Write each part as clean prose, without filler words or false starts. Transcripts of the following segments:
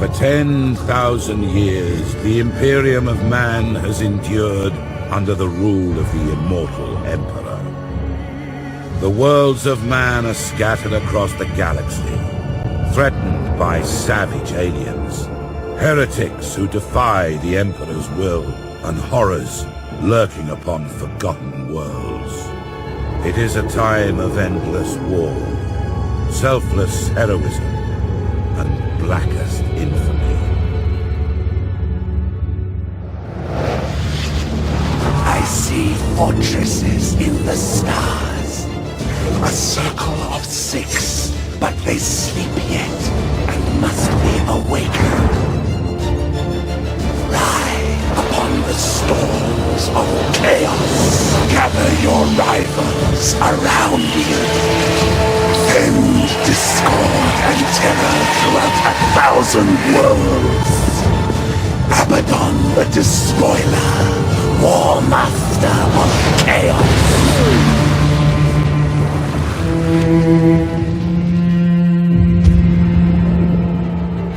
For 10,000 years, the Imperium of Man has endured under the rule of the immortal Emperor. The worlds of man are scattered across the galaxy, threatened by savage aliens, heretics who defy the Emperor's will, and horrors lurking upon forgotten worlds. It is a time of endless war, selfless heroism, and blackest infamy. I see fortresses in the stars. A circle of 6, but they sleep yet and must be awakened. Ride upon the storms of chaos. Gather your rivals around you. End discord and terror throughout 1,000 worlds. Abaddon the Despoiler, War Master of Chaos.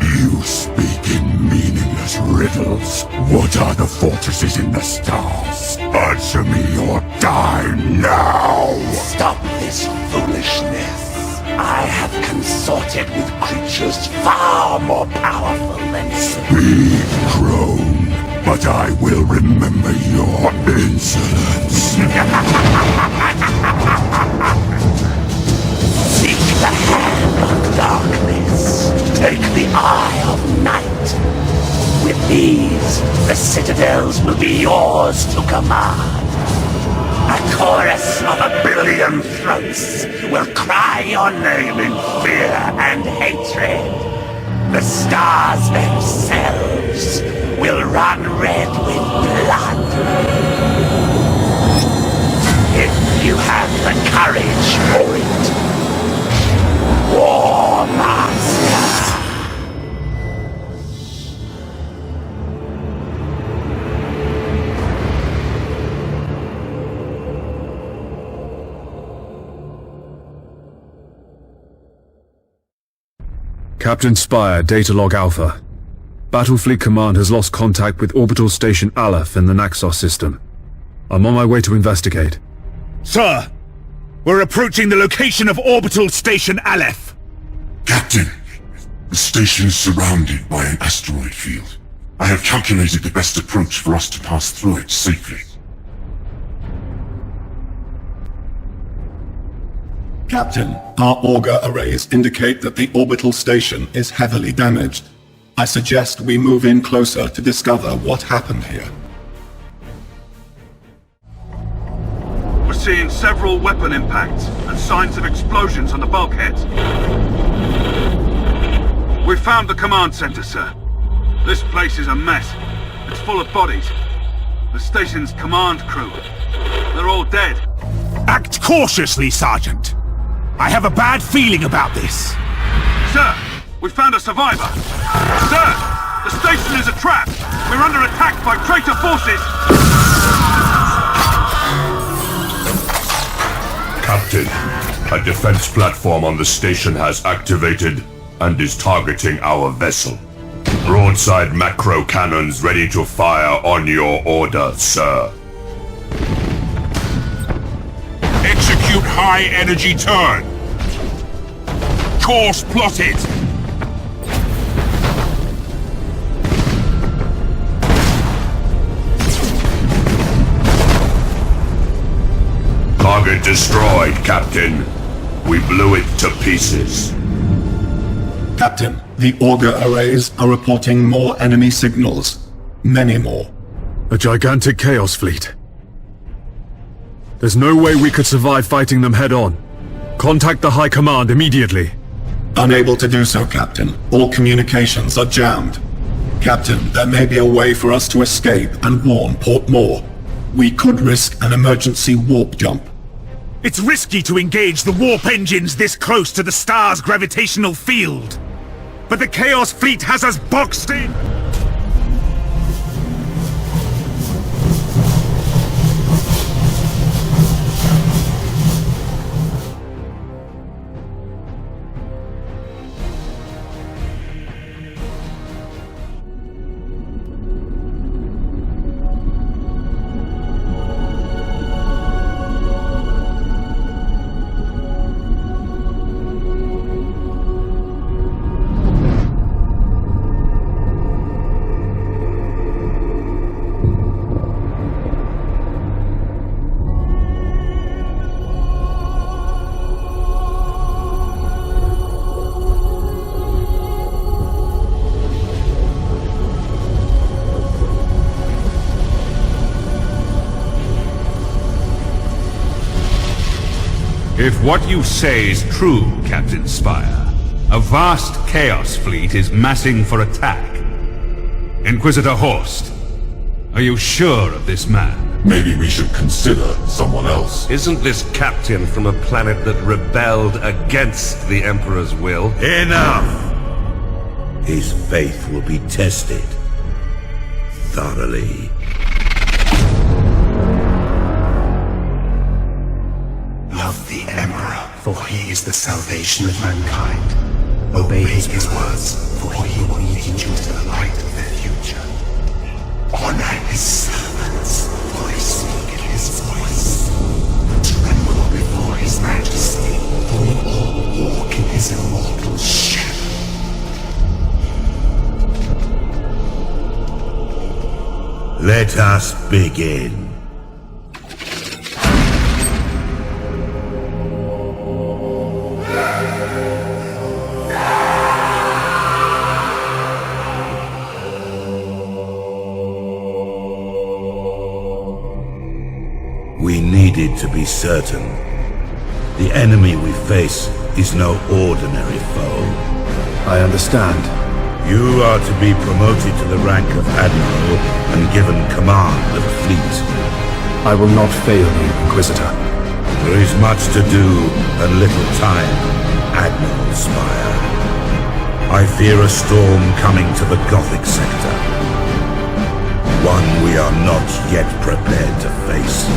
You speak in meaningless riddles. What are the fortresses in the stars? Answer me or die now! Stop this foolishness. I have consorted with creatures far more powerful than you. Speak, crone, but I will remember your insolence. Seek the hand of darkness. Take the eye of night. With these, the citadels will be yours to command. A chorus of 1 billion throats will cry your name in fear and hatred. The stars themselves will run red with blood. If you have the courage for it, War Master. Captain Spire, Datalog Alpha. Battlefleet Command has lost contact with Orbital Station Aleph in the Naxos system. I'm on my way to investigate. Sir! We're approaching the location of Orbital Station Aleph! Captain, the station is surrounded by an asteroid field. I have calculated the best approach for us to pass through it safely. Captain, our auger arrays indicate that the orbital station is heavily damaged. I suggest we move in closer to discover what happened here. We're seeing several weapon impacts and signs of explosions on the bulkheads. We found the command center, sir. This place is a mess. It's full of bodies. The station's command crew. They're all dead. Act cautiously, Sergeant. I have a bad feeling about this. Sir, we found a survivor. Sir, the station is a trap. We're under attack by traitor forces. Captain, a defense platform on the station has activated and is targeting our vessel. Broadside macro cannons ready to fire on your order, sir. Execute high-energy turn. Course plotted. Target destroyed, Captain. We blew it to pieces. Captain, the auger arrays are reporting more enemy signals. Many more. A gigantic Chaos fleet. There's no way we could survive fighting them head-on. Contact the High Command immediately. Unable to do so, Captain. All communications are jammed. Captain, there may be a way for us to escape and warn Port Moore. We could risk an emergency warp jump. It's risky to engage the warp engines this close to the star's gravitational field. But the Chaos Fleet has us boxed in! If what you say is true, Captain Spire, a vast Chaos fleet is massing for attack. Inquisitor Horst, are you sure of this man? Maybe we should consider someone else. Isn't this captain from a planet that rebelled against the Emperor's will? Enough! His faith will be tested thoroughly. Love the Emperor, for he is the salvation of mankind. Obey his words, for he will lead you to the light of the future. Honor his servants, for they speak in his voice. Tremble before his majesty, for we all walk in his immortal ship. Let us begin. We needed to be certain. The enemy we face is no ordinary foe. I understand. You are to be promoted to the rank of Admiral and given command of the fleet. I will not fail you, Inquisitor. There is much to do and little time, Admiral Spire. I fear a storm coming to the Gothic sector. One we are not yet prepared to face.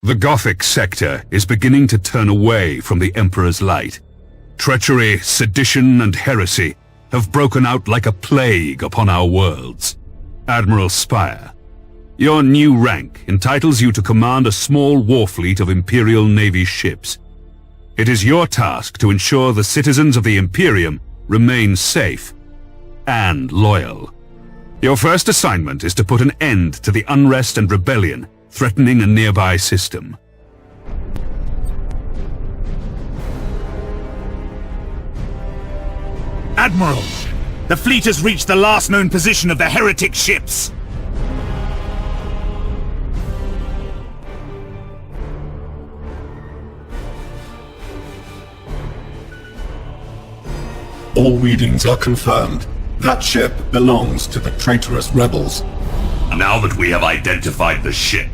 The Gothic sector is beginning to turn away from the Emperor's light. Treachery, sedition, and heresy have broken out like a plague upon our worlds. Admiral Spire, your new rank entitles you to command a small war fleet of Imperial Navy ships. It is your task to ensure the citizens of the Imperium remain safe and loyal. Your first assignment is to put an end to the unrest and rebellion threatening a nearby system. Admiral, the fleet has reached the last known position of the heretic ships. All readings are confirmed. That ship belongs to the traitorous rebels. Now that we have identified the ship,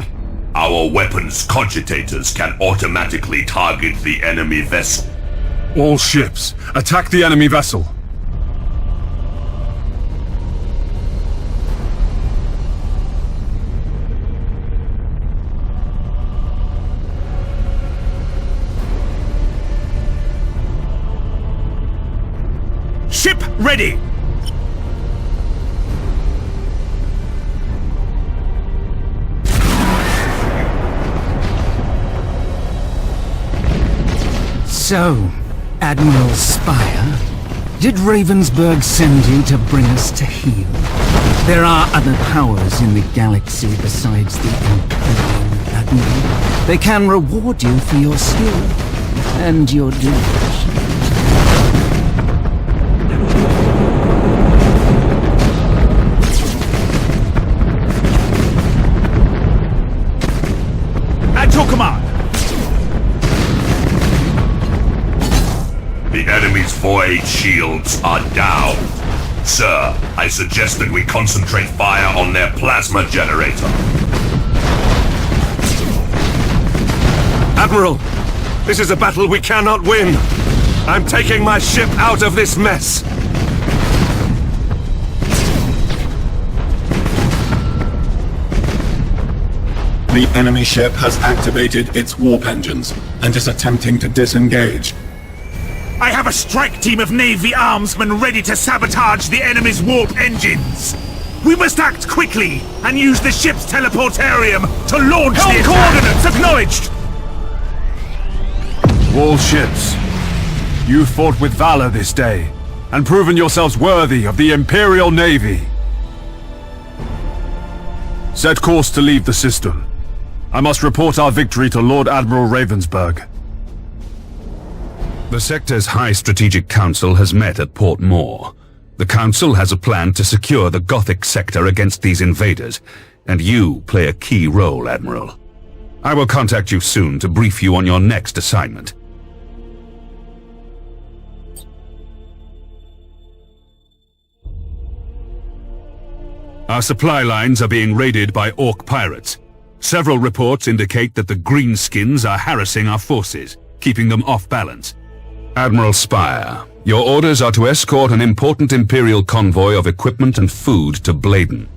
our weapons cogitators can automatically target the enemy vessel. All ships, attack the enemy vessel. Ship ready! So, Admiral Spire, did Ravensburg send you to bring us to heel? There are other powers in the galaxy besides the Imperium, Admiral. They can reward you for your skill and your devotion. At your command! The enemy's void shields are down. Sir, I suggest that we concentrate fire on their plasma generator. Admiral, this is a battle we cannot win. I'm taking my ship out of this mess. The enemy ship has activated its warp engines and is attempting to disengage. I have a strike team of Navy armsmen ready to sabotage the enemy's warp engines. We must act quickly and use the ship's teleportarium to launch the coordinates. Acknowledged! All ships, you fought with valor this day, and proven yourselves worthy of the Imperial Navy. Set course to leave the system. I must report our victory to Lord Admiral Ravensburg. The sector's High Strategic Council has met at Port Moore. The Council has a plan to secure the Gothic sector against these invaders, and you play a key role, Admiral. I will contact you soon to brief you on your next assignment. Our supply lines are being raided by Orc pirates. Several reports indicate that the Greenskins are harassing our forces, keeping them off balance. Admiral Spire, your orders are to escort an important Imperial convoy of equipment and food to Bladen.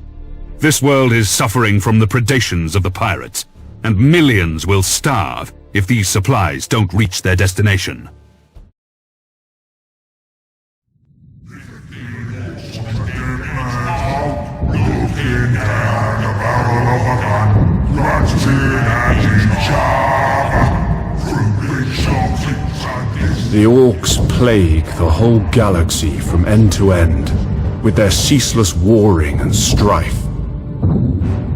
This world is suffering from the predations of the pirates, and millions will starve if these supplies don't reach their destination. The Orcs plague the whole galaxy from end to end, with their ceaseless warring and strife.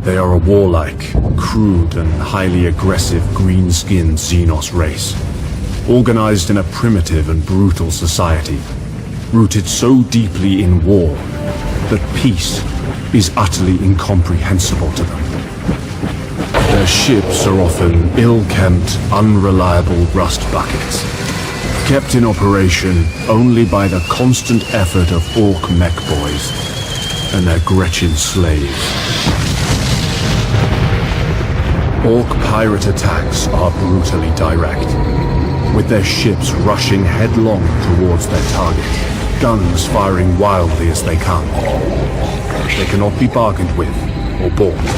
They are a warlike, crude and highly aggressive green-skinned Xenos race, organized in a primitive and brutal society, rooted so deeply in war that peace is utterly incomprehensible to them. Their ships are often ill-kempt, unreliable rust buckets, kept in operation only by the constant effort of Orc mech boys and their Gretchen slaves. Orc pirate attacks are brutally direct, with their ships rushing headlong towards their target, guns firing wildly as they come. They cannot be bargained with or bought,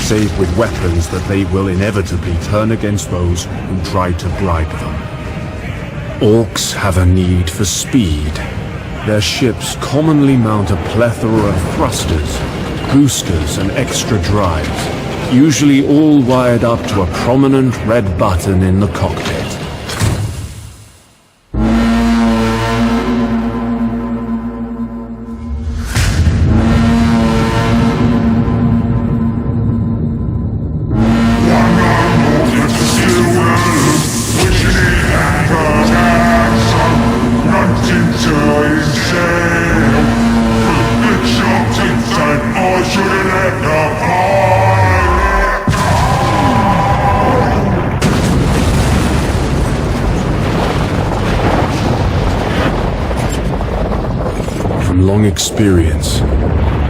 save with weapons that they will inevitably turn against those who try to bribe them. Orcs have a need for speed. Their ships commonly mount a plethora of thrusters, boosters, and extra drives, usually all wired up to a prominent red button in the cockpit. From long experience,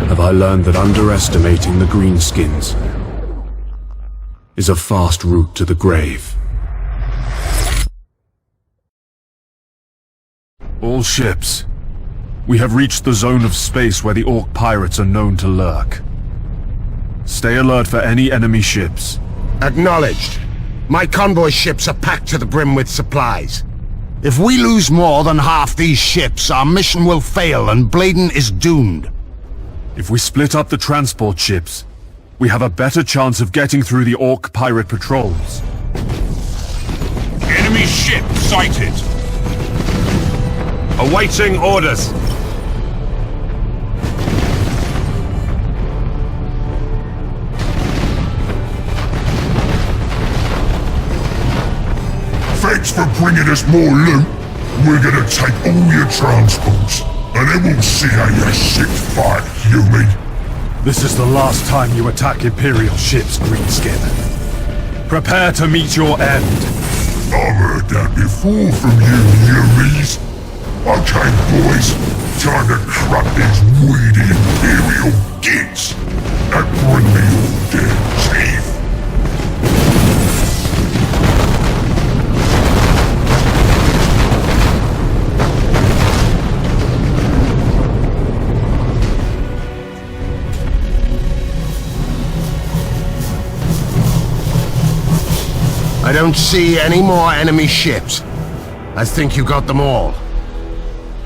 have I learned that underestimating the Greenskins is a fast route to the grave. All ships, we have reached the zone of space where the Orc pirates are known to lurk. Stay alert for any enemy ships. Acknowledged. My convoy ships are packed to the brim with supplies. If we lose more than half these ships, our mission will fail and Bladen is doomed. If we split up the transport ships, we have a better chance of getting through the Orc pirate patrols. Enemy ship sighted. Awaiting orders. Thanks for bringing us more loot. We're gonna take all your transports, and then we'll see how your ship fight, human. This is the last time you attack Imperial ships, Greenskin. Prepare to meet your end. I've heard that before from you, Yuris. Okay, boys, time to crack these weedy Imperial gits and bring me all their teeth. I don't see any more enemy ships. I think you got them all.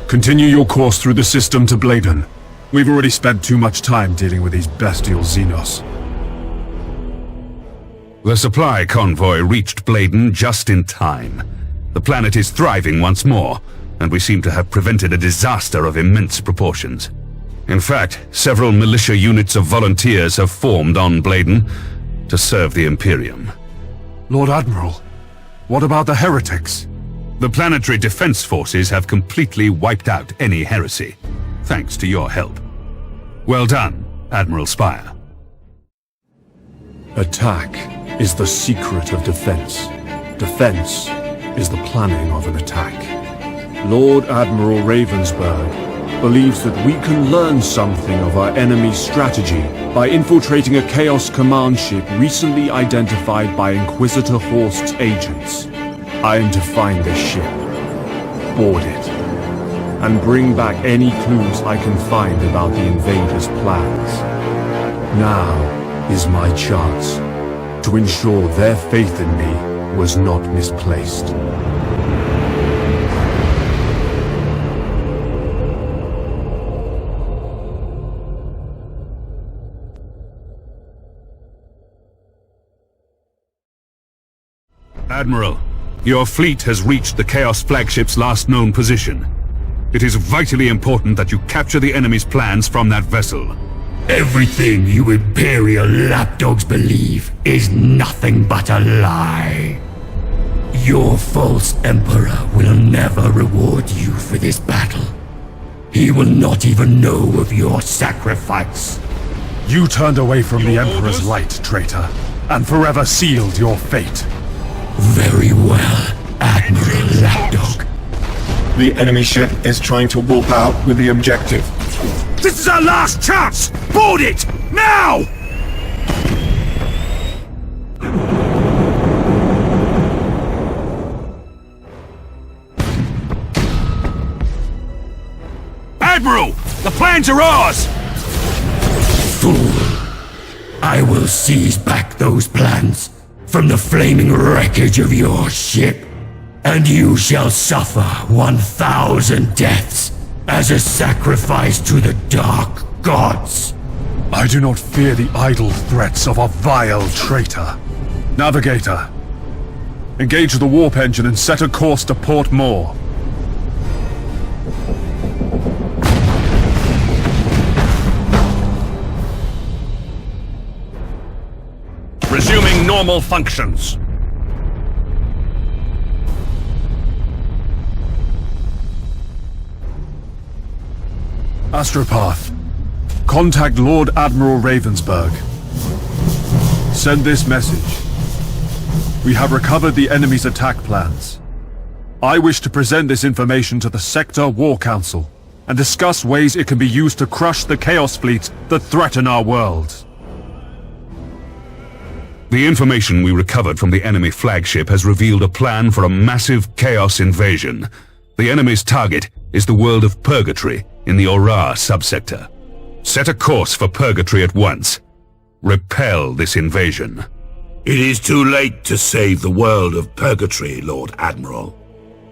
Continue your course through the system to Bladen. We've already spent too much time dealing with these bestial Xenos. The supply convoy reached Bladen just in time. The planet is thriving once more, and we seem to have prevented a disaster of immense proportions. In fact, several militia units of volunteers have formed on Bladen to serve the Imperium. Lord Admiral, what about the heretics? The planetary defense forces have completely wiped out any heresy. thanks to your help. Well done, Admiral Spire. Attack is the secret of defense. Defense is the planning of an attack. Lord Admiral Ravensburg believes that we can learn something of our enemy's strategy by infiltrating a Chaos Command ship recently identified by Inquisitor Horst's agents. I am to find this ship, board it, and bring back any clues I can find about the invaders' plans. Now is my chance to ensure their faith in me was not misplaced. Admiral, your fleet has reached the Chaos flagship's last known position. It is vitally important that you capture the enemy's plans from that vessel. Everything you Imperial lapdogs believe is nothing but a lie. Your false Emperor will never reward you for this battle. He will not even know of your sacrifice. You turned away from the Emperor's light, traitor, and forever sealed your fate. Very well, Admiral Lapdog. The enemy ship is trying to warp out with the objective. This is our last chance! Board it! Now! Admiral! The plans are ours! Fool! I will seize back those plans from the flaming wreckage of your ship, and you shall suffer 1,000 deaths as a sacrifice to the Dark Gods. I do not fear the idle threats of a vile traitor. Navigator, engage the warp engine and set a course to Port Moore. Resuming normal functions. Astropath, contact Lord Admiral Ravensburg. Send this message. We have recovered the enemy's attack plans. I wish to present this information to the Sector War Council and discuss ways it can be used to crush the Chaos fleets that threaten our worlds. The information we recovered from the enemy flagship has revealed a plan for a massive Chaos invasion. The enemy's target is the world of Purgatory in the Aurora subsector. Set a course for Purgatory at once. Repel this invasion. It is too late to save the world of Purgatory, Lord Admiral.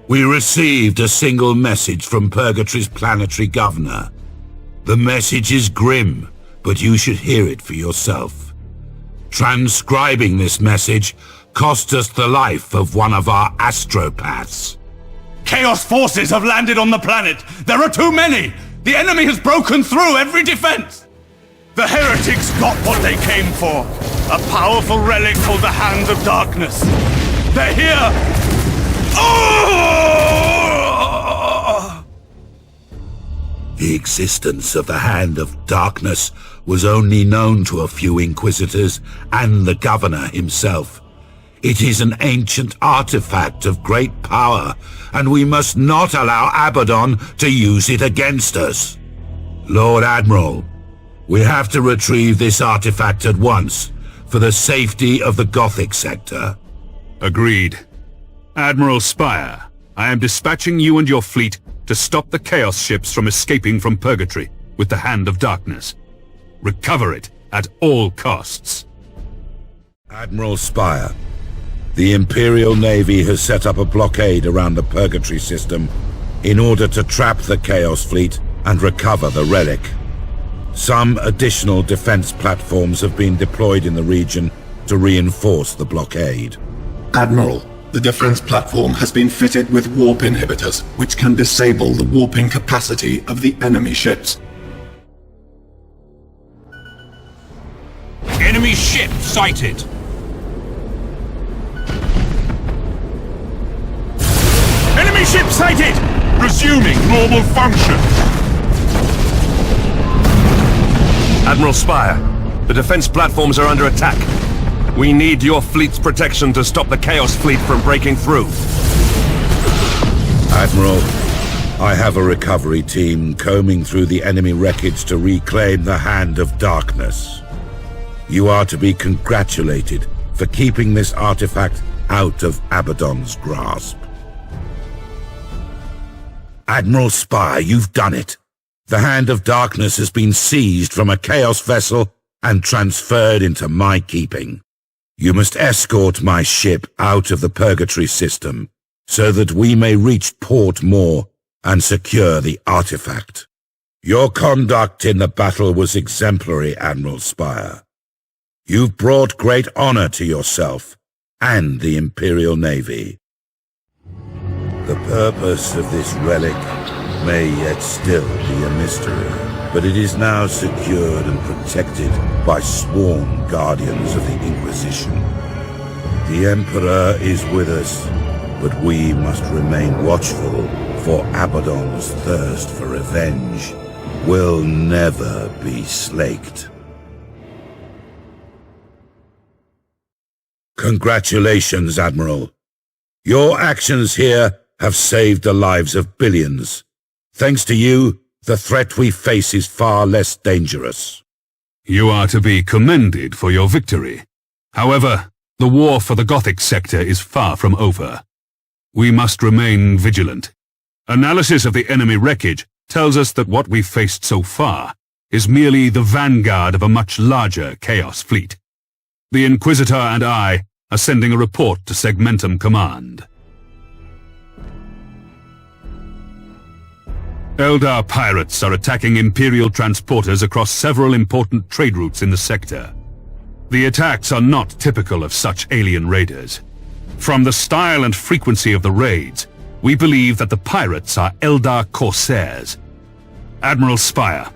We received a single message from Purgatory's planetary governor. The message is grim, but you should hear it for yourself. Transcribing this message cost us the life of one of our astropaths. Chaos forces have landed on the planet! There are too many! The enemy has broken through every defense! The heretics got what they came for! A powerful relic called the Hand of Darkness! They're here! Oh! The existence of the Hand of Darkness was only known to a few Inquisitors and the Governor himself. It is an ancient artifact of great power, and we must not allow Abaddon to use it against us. Lord Admiral, we have to retrieve this artifact at once, for the safety of the Gothic sector. Agreed. Admiral Spire, I am dispatching you and your fleet to stop the Chaos ships from escaping from Purgatory with the Hand of Darkness. Recover it at all costs. Admiral Spire, the Imperial Navy has set up a blockade around the Purgatory system in order to trap the Chaos fleet and recover the relic. Some additional defense platforms have been deployed in the region to reinforce the blockade. Admiral, the defense platform has been fitted with warp inhibitors, which can disable the warping capacity of the enemy ships. Enemy ship sighted! Enemy ship sighted! Resuming normal function! Admiral Spire, the defense platforms are under attack. We need your fleet's protection to stop the Chaos Fleet from breaking through. Admiral, I have a recovery team combing through the enemy wreckage to reclaim the Hand of Darkness. You are to be congratulated for keeping this artifact out of Abaddon's grasp. Admiral Spire, you've done it. The Hand of Darkness has been seized from a Chaos vessel and transferred into my keeping. You must escort my ship out of the Purgatory system so that we may reach Port Moore and secure the artifact. Your conduct in the battle was exemplary, Admiral Spire. You've brought great honor to yourself and the Imperial Navy. The purpose of this relic may yet still be a mystery, but it is now secured and protected by sworn guardians of the Inquisition. The Emperor is with us, but we must remain watchful, for Abaddon's thirst for revenge will never be slaked. Congratulations, Admiral. Your actions here have saved the lives of billions. Thanks to you, the threat we face is far less dangerous. You are to be commended for your victory. However, the war for the Gothic sector is far from over. We must remain vigilant. Analysis of the enemy wreckage tells us that what we've faced so far is merely the vanguard of a much larger Chaos fleet. The Inquisitor and I are sending a report to Segmentum Command. Eldar pirates are attacking Imperial transporters across several important trade routes in the sector. The attacks are not typical of such alien raiders. From the style and frequency of the raids, we believe that the pirates are Eldar corsairs. Admiral Spire,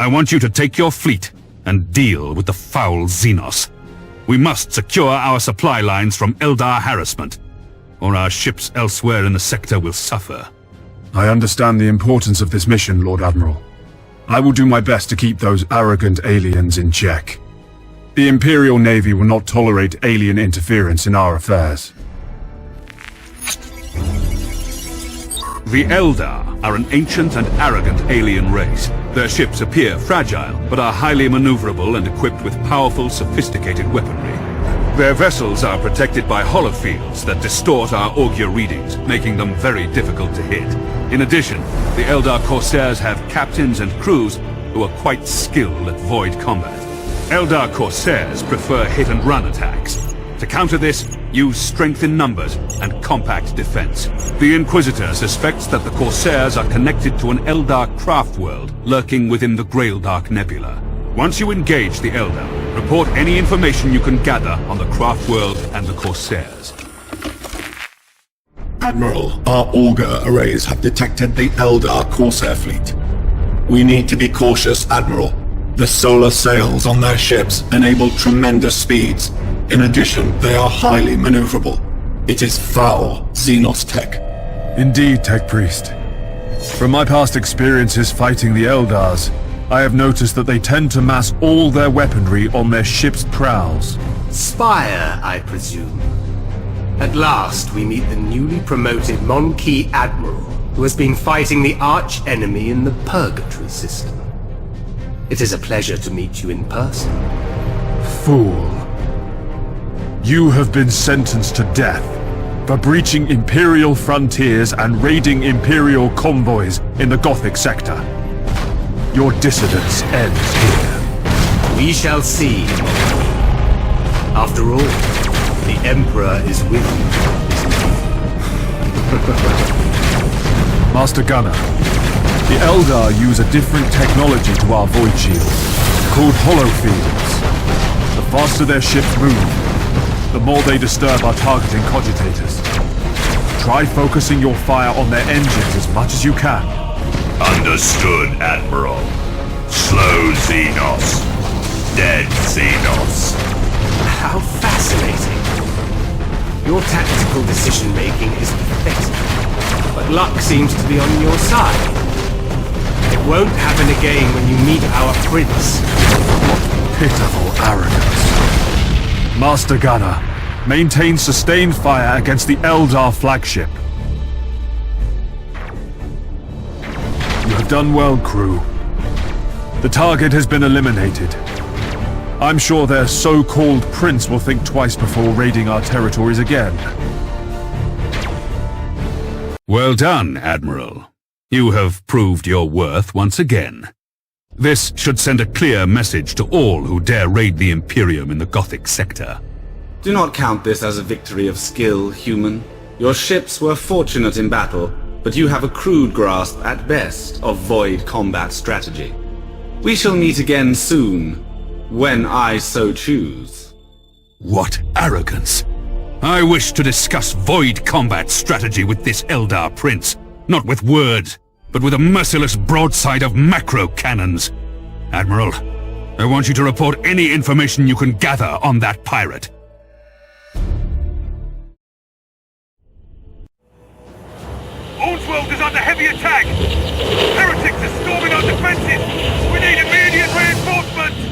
I want you to take your fleet and deal with the foul Xenos. We must secure our supply lines from Eldar harassment, or our ships elsewhere in the sector will suffer. I understand the importance of this mission, Lord Admiral. I will do my best to keep those arrogant aliens in check. The Imperial Navy will not tolerate alien interference in our affairs. The Eldar are an ancient and arrogant alien race. Their ships appear fragile, but are highly maneuverable and equipped with powerful, sophisticated weaponry. Their vessels are protected by holofields that distort our augur readings, making them very difficult to hit. In addition, the Eldar Corsairs have captains and crews who are quite skilled at void combat. Eldar Corsairs prefer hit-and-run attacks. To counter this, use strength in numbers and compact defense. The Inquisitor suspects that the Corsairs are connected to an Eldar craft world lurking within the Graildark Nebula. Once you engage the Eldar, report any information you can gather on the craft world and the Corsairs. Admiral, our augur arrays have detected the Eldar Corsair fleet. We need to be cautious, Admiral. The solar sails on their ships enable tremendous speeds. In addition, they are highly maneuverable. It is foul Xenos tech. Indeed, Tech Priest. From my past experiences fighting the Eldars, I have noticed that they tend to mass all their weaponry on their ship's prows. Spire, I presume. At last, we meet the newly promoted Mon-Ki Admiral, who has been fighting the arch-enemy in the Purgatory system. It is a pleasure to meet you in person. Fool. You have been sentenced to death for breaching Imperial frontiers and raiding Imperial convoys in the Gothic sector. Your dissidence ends here. We shall see. After all, the Emperor is with you. Master Gunner, the Eldar use a different technology to our void shields, called holofields. The faster their ships move, the more they disturb our targeting cogitators. Try focusing your fire on their engines as much as you can. Understood, Admiral. Slow Xenos. Dead Xenos. How fascinating. Your tactical decision-making is pathetic, but luck seems to be on your side. It won't happen again when you meet our prince. Pitiful arrogance. Master Gunner, maintain sustained fire against the Eldar flagship. You have done well, crew. The target has been eliminated. I'm sure their so-called prince will think twice before raiding our territories again. Well done, Admiral. You have proved your worth once again. This should send a clear message to all who dare raid the Imperium in the Gothic sector. Do not count this as a victory of skill, human. Your ships were fortunate in battle, but you have a crude grasp, at best, of void combat strategy. We shall meet again soon, when I so choose. What arrogance! I wish to discuss void combat strategy with this Eldar prince, not with words, but with a merciless broadside of macro cannons. Admiral, I want you to report any information you can gather on that pirate. Ornsworld is under heavy attack! Heretics are storming our defenses! We need immediate reinforcements!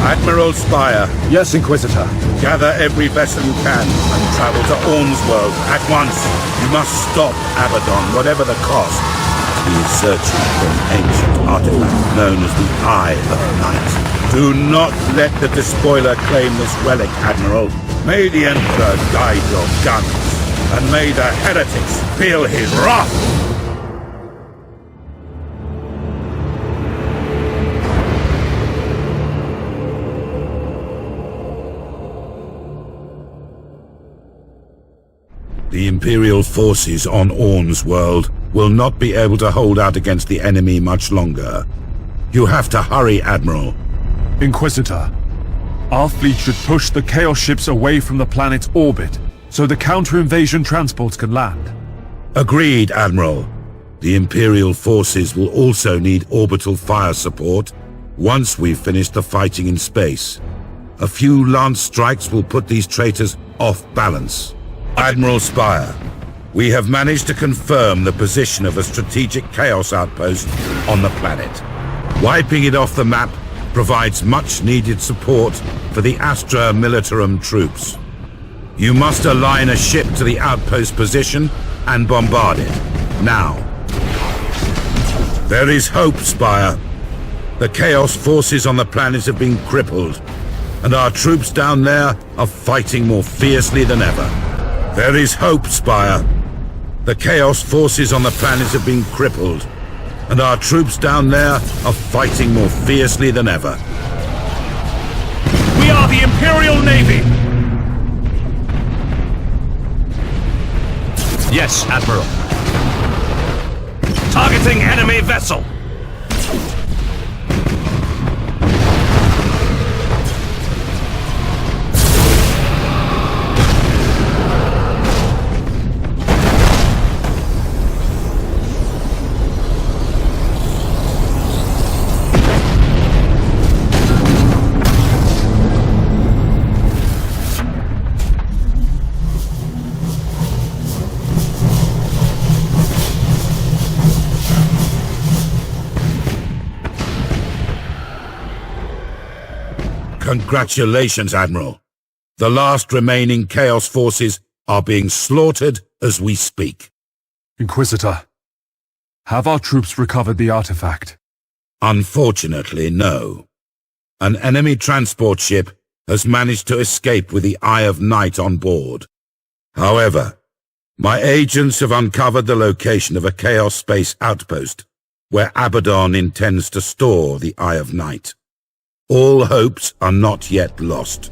Admiral Spire, Yes, Inquisitor. gather every vessel you can and travel to Ornsworld at once. You must stop Abaddon, whatever the cost. He is searching for an ancient artifact known as the Eye of Night. Do not let the despoiler claim this relic, Admiral. May the Emperor guide your guns, and may the heretics feel his wrath! The Imperial forces on Ornsworld will not be able to hold out against the enemy much longer. You have to hurry, Admiral. Inquisitor, our fleet should push the Chaos ships away from the planet's orbit, so the counter-invasion transports can land. Agreed, Admiral. The Imperial forces will also need orbital fire support once we've finished the fighting in space. A few lance strikes will put these traitors off balance. Admiral Spire, we have managed to confirm the position of a strategic Chaos outpost on the planet. Wiping it off the map provides much-needed support for the Astra Militarum troops. You must align a ship to the outpost position and bombard it. Now. There is hope, Spire. The Chaos forces on the planet have been crippled, and our troops down there are fighting more fiercely than ever. There is hope, Spire. The Chaos forces on the planet have been crippled, and our troops down there are fighting more fiercely than ever. We are the Imperial Navy! Yes, Admiral. Targeting enemy vessel! Congratulations, Admiral. The last remaining Chaos forces are being slaughtered as we speak. Inquisitor, have our troops recovered the artifact? Unfortunately, no. An enemy transport ship has managed to escape with the Eye of Night on board. However, my agents have uncovered the location of a Chaos Space outpost, where Abaddon intends to store the Eye of Night. All hopes are not yet lost.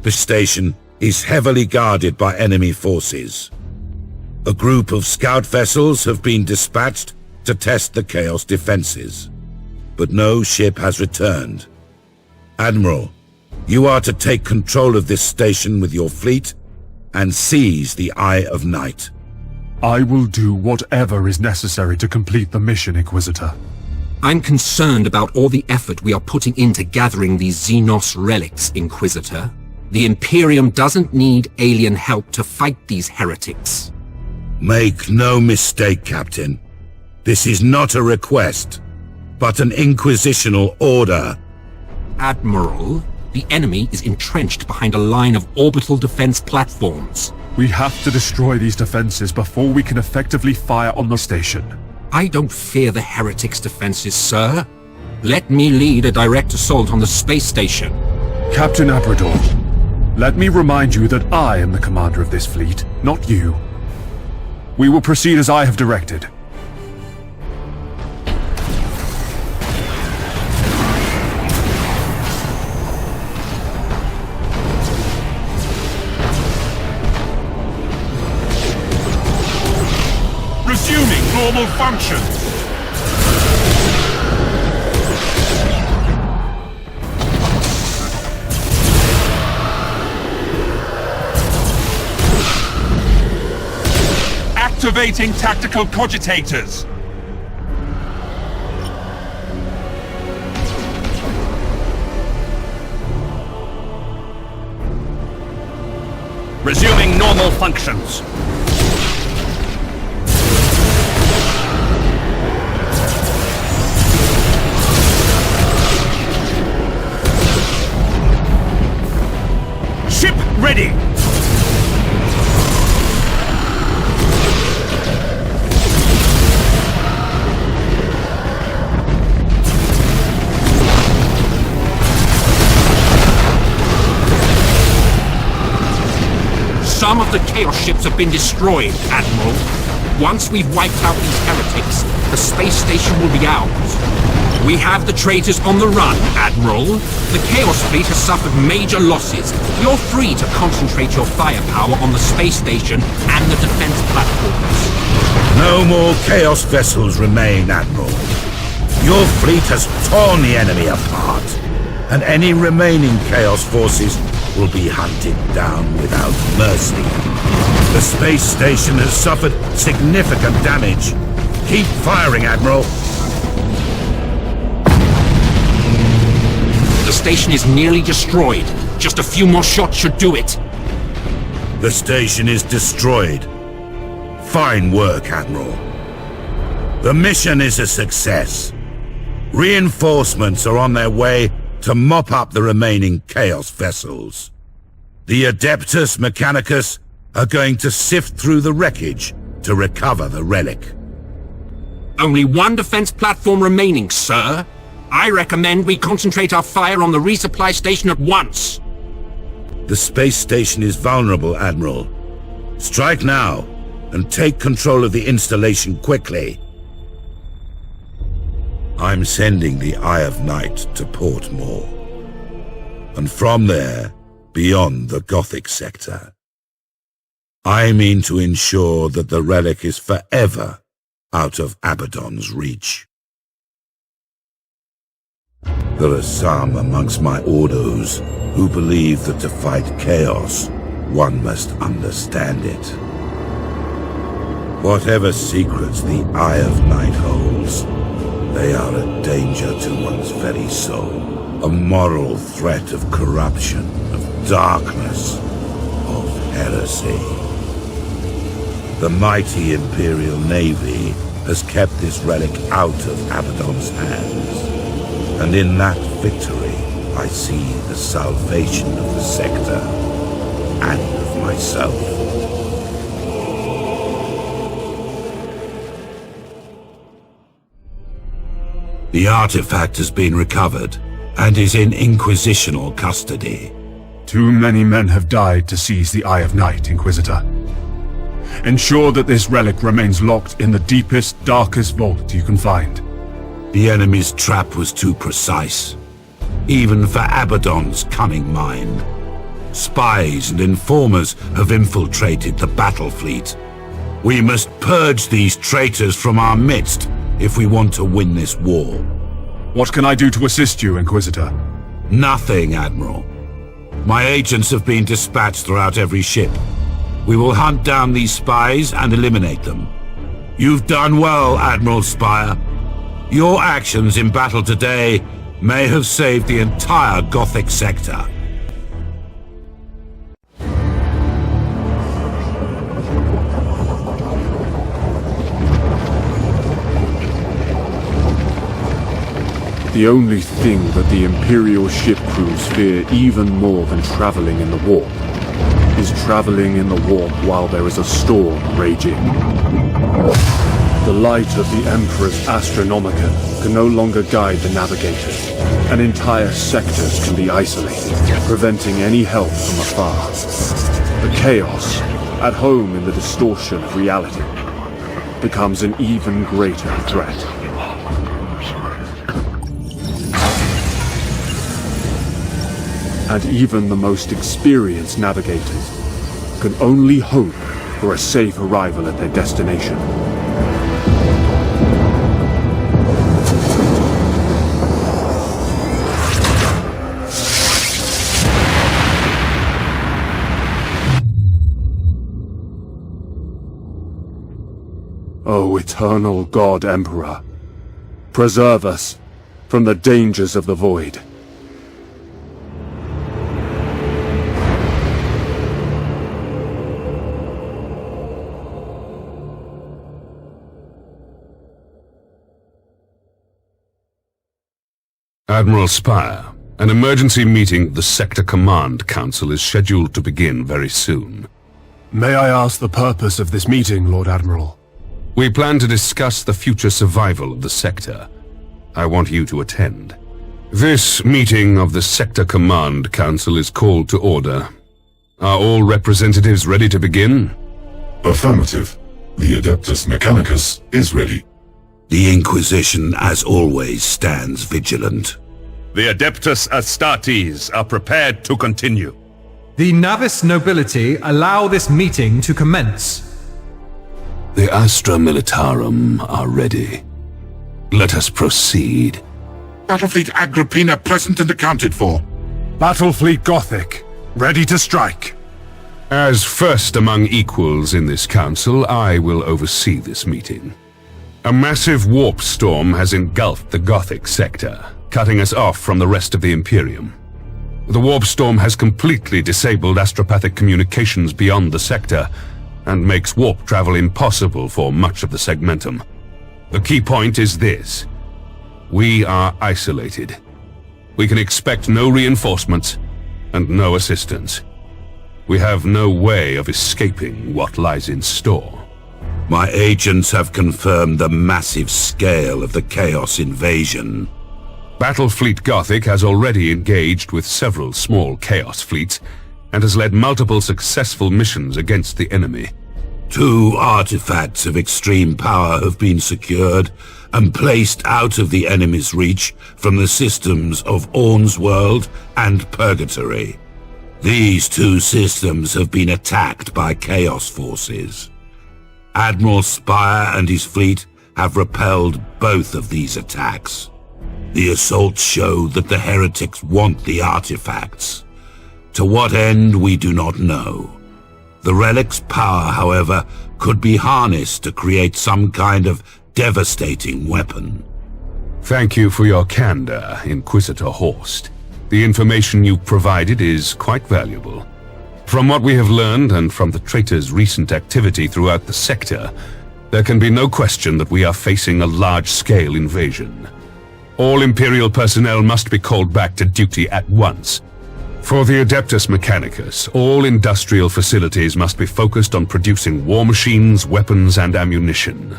The station is heavily guarded by enemy forces. A group of scout vessels have been dispatched to test the Chaos defenses, but no ship has returned. Admiral, you are to take control of this station with your fleet and seize the Eye of Night. I will do whatever is necessary to complete the mission, Inquisitor. I'm concerned about all the effort we are putting into gathering these Xenos relics, Inquisitor. The Imperium doesn't need alien help to fight these heretics. Make no mistake, Captain. This is not a request, but an inquisitional order. Admiral, the enemy is entrenched behind a line of orbital defense platforms. We have to destroy these defenses before we can effectively fire on the station. I don't fear the heretics' defenses, sir. Let me lead a direct assault on the space station. Captain Abrador, let me remind you that I am the commander of this fleet, not you. We will proceed as I have directed. Resuming normal functions! Activating tactical cogitators! Resuming normal functions! Ship ready! Some of the Chaos ships have been destroyed, Admiral. Once we've wiped out these heretics, the space station will be ours. We have the traitors on the run, Admiral. The Chaos fleet has suffered major losses. You're free to concentrate your firepower on the space station and the defense platforms. No more Chaos vessels remain, Admiral. Your fleet has torn the enemy apart, and any remaining Chaos forces will be hunted down without mercy. The space station has suffered significant damage. Keep firing, Admiral. The station is nearly destroyed. Just a few more shots should do it. The station is destroyed. Fine work, Admiral. The mission is a success. Reinforcements are on their way to mop up the remaining Chaos vessels. The Adeptus Mechanicus are going to sift through the wreckage to recover the relic. Only one defense platform remaining, sir. I recommend we concentrate our fire on the resupply station at once. The space station is vulnerable, Admiral. Strike now, and take control of the installation quickly. I'm sending the Eye of Night to Portmore. And from there, beyond the Gothic sector. I mean to ensure that the relic is forever out of Abaddon's reach. There are some amongst my Ordos who believe that to fight chaos, one must understand it. Whatever secrets the Eye of Night holds, they are a danger to one's very soul. A moral threat of corruption, of darkness, of heresy. The mighty Imperial Navy has kept this relic out of Abaddon's hands. And in that victory, I see the salvation of the sector and of myself. The artifact has been recovered and is in Inquisitional custody. Too many men have died to seize the Eye of Night, Inquisitor. Ensure that this relic remains locked in the deepest, darkest vault you can find. The enemy's trap was too precise, even for Abaddon's cunning mind. Spies and informers have infiltrated the Battlefleet. We must purge these traitors from our midst if we want to win this war. What can I do to assist you, Inquisitor? Nothing, Admiral. My agents have been dispatched throughout every ship. We will hunt down these spies and eliminate them. You've done well, Admiral Spire. Your actions in battle today may have saved the entire Gothic sector. The only thing that the Imperial ship crews fear even more than traveling in the warp is traveling in the warp while there is a storm raging. The light of the Emperor's Astronomicon can no longer guide the navigators, and entire sectors can be isolated, preventing any help from afar. The chaos, at home in the distortion of reality, becomes an even greater threat. And even the most experienced navigators can only hope for a safe arrival at their destination. O eternal God Emperor, preserve us from the dangers of the void. Admiral Spire, an emergency meeting of the Sector Command Council is scheduled to begin very soon. May I ask the purpose of this meeting, Lord Admiral? We plan to discuss the future survival of the sector. I want you to attend. This meeting of the Sector Command Council is called to order. Are all representatives ready to begin? Affirmative. The Adeptus Mechanicus is ready. The Inquisition, as always, stands vigilant. The Adeptus Astartes are prepared to continue. The Navis nobility allow this meeting to commence. The Astra Militarum are ready. Let us proceed. Battlefleet Agrippina present and accounted for. Battlefleet Gothic, ready to strike. As first among equals in this council, I will oversee this meeting. A massive warp storm has engulfed the Gothic sector, cutting us off from the rest of the Imperium. The warp storm has completely disabled astropathic communications beyond the sector, and makes warp travel impossible for much of the segmentum. The key point is this: we are isolated. We can expect no reinforcements and no assistance. We have no way of escaping what lies in store. My agents have confirmed the massive scale of the Chaos invasion. Battlefleet Gothic has already engaged with several small Chaos fleets and has led multiple successful missions against the enemy. 2 artifacts of extreme power have been secured and placed out of the enemy's reach from the systems of Orn's World and Purgatory. These 2 systems have been attacked by Chaos forces. Admiral Spire and his fleet have repelled both of these attacks. The assaults show that the heretics want the artifacts. To what end, we do not know. The relic's power, however, could be harnessed to create some kind of devastating weapon. Thank you for your candor, Inquisitor Horst. The information you provided is quite valuable. From what we have learned, and from the traitors' recent activity throughout the sector, there can be no question that we are facing a large-scale invasion. All Imperial personnel must be called back to duty at once. For the Adeptus Mechanicus, all industrial facilities must be focused on producing war machines, weapons, and ammunition.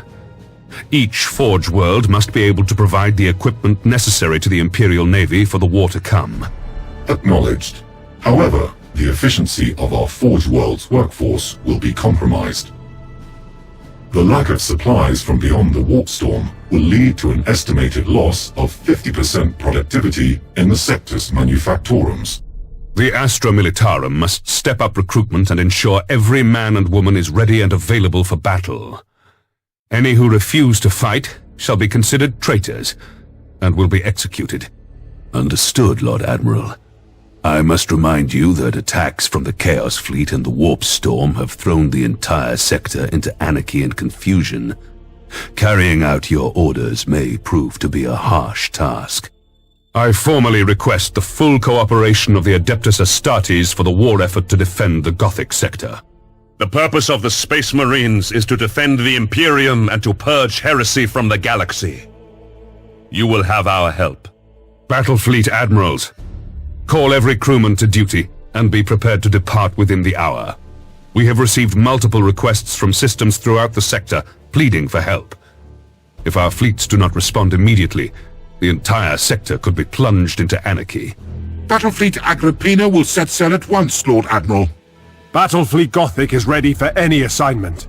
Each Forge World must be able to provide the equipment necessary to the Imperial Navy for the war to come. Acknowledged. However, the efficiency of our Forge World's workforce will be compromised. The lack of supplies from beyond the warp storm will lead to an estimated loss of 50% productivity in the sector's manufactorums. The Astra Militarum must step up recruitment and ensure every man and woman is ready and available for battle. Any who refuse to fight shall be considered traitors and will be executed. Understood, Lord Admiral. I must remind you that attacks from the Chaos Fleet and the Warp Storm have thrown the entire sector into anarchy and confusion. Carrying out your orders may prove to be a harsh task. I formally request the full cooperation of the Adeptus Astartes for the war effort to defend the Gothic sector. The purpose of the Space Marines is to defend the Imperium and to purge heresy from the galaxy. You will have our help. Battlefleet Admirals, call every crewman to duty and be prepared to depart within the hour. We have received multiple requests from systems throughout the sector pleading for help. If our fleets do not respond immediately, the entire sector could be plunged into anarchy. Battlefleet Agrippina will set sail at once, Lord Admiral. Battlefleet Gothic is ready for any assignment.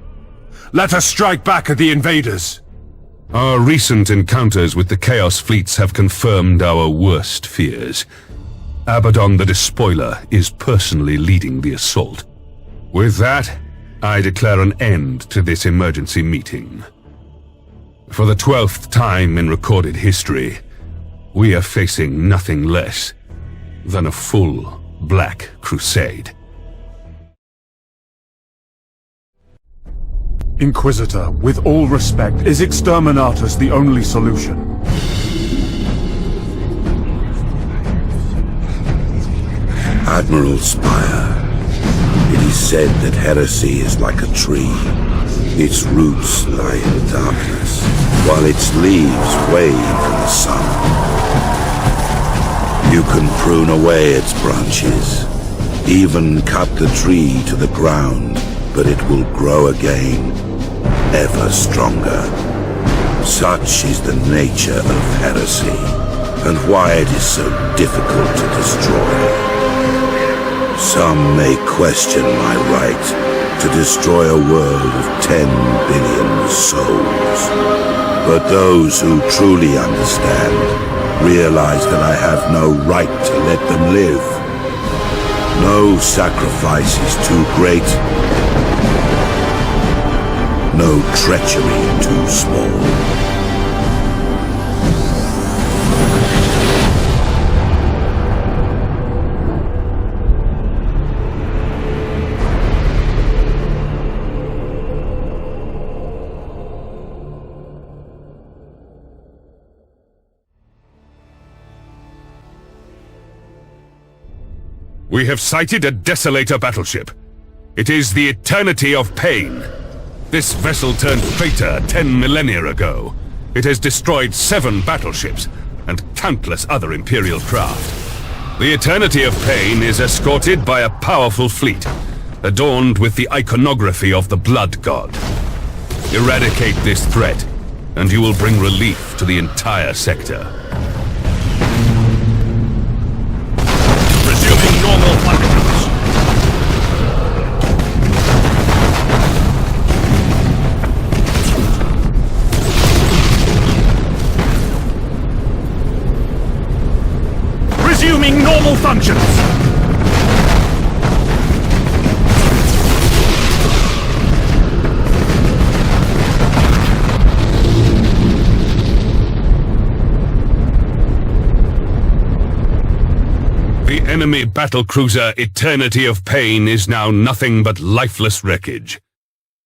Let us strike back at the invaders. Our recent encounters with the Chaos fleets have confirmed our worst fears. Abaddon the Despoiler is personally leading the assault. With that, I declare an end to this emergency meeting. For the 12th time in recorded history, we are facing nothing less than a full Black Crusade. Inquisitor, with all respect, is Exterminatus the only solution? Admiral Spire, it is said that heresy is like a tree. Its roots lie in darkness, while its leaves wave in the sun. You can prune away its branches, even cut the tree to the ground, but it will grow again, ever stronger. Such is the nature of heresy, and why it is so difficult to destroy. Some may question my right to destroy a world of 10 billion souls. But those who truly understand realize that I have no right to let them live. No sacrifice is too great. No treachery too small. We have sighted a Desolator battleship. It is the Eternity of Pain. This vessel turned traitor 10 millennia ago. It has destroyed 7 battleships and countless other Imperial craft. The Eternity of Pain is escorted by a powerful fleet, adorned with the iconography of the Blood God. Eradicate this threat, and you will bring relief to the entire sector. Resuming normal functions. Resuming normal functions! The enemy battlecruiser Eternity of Pain is now nothing but lifeless wreckage.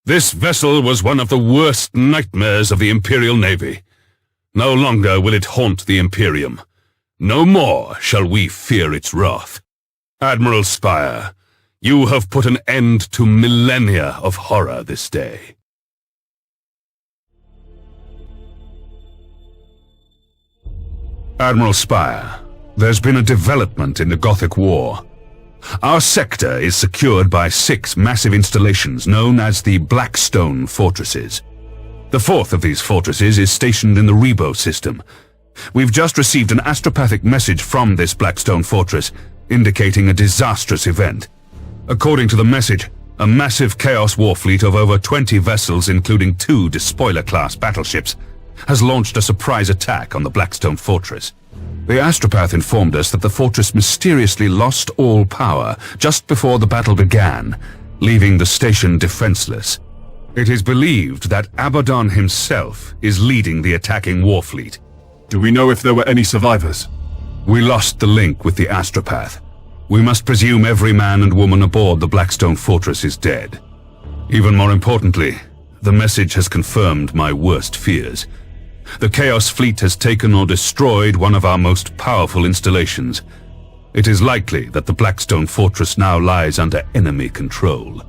This vessel was one of the worst nightmares of the Imperial Navy. No longer will it haunt the Imperium. No more shall we fear its wrath. Admiral Spire, you have put an end to millennia of horror this day. Admiral Spire, there's been a development in the Gothic War. Our sector is secured by 6 massive installations known as the Blackstone Fortresses. The 4th of these fortresses is stationed in the Rebo system. We've just received an astropathic message from this Blackstone Fortress, indicating a disastrous event. According to the message, a massive Chaos warfleet of over 20 vessels, including 2 Despoiler-class battleships, has launched a surprise attack on the Blackstone Fortress. The astropath informed us that the fortress mysteriously lost all power just before the battle began, leaving the station defenseless. It is believed that Abaddon himself is leading the attacking warfleet. Do we know if there were any survivors? We lost the link with the astropath. We must presume every man and woman aboard the Blackstone Fortress is dead. Even more importantly, the message has confirmed my worst fears. The Chaos Fleet has taken or destroyed one of our most powerful installations. It is likely that the Blackstone Fortress now lies under enemy control.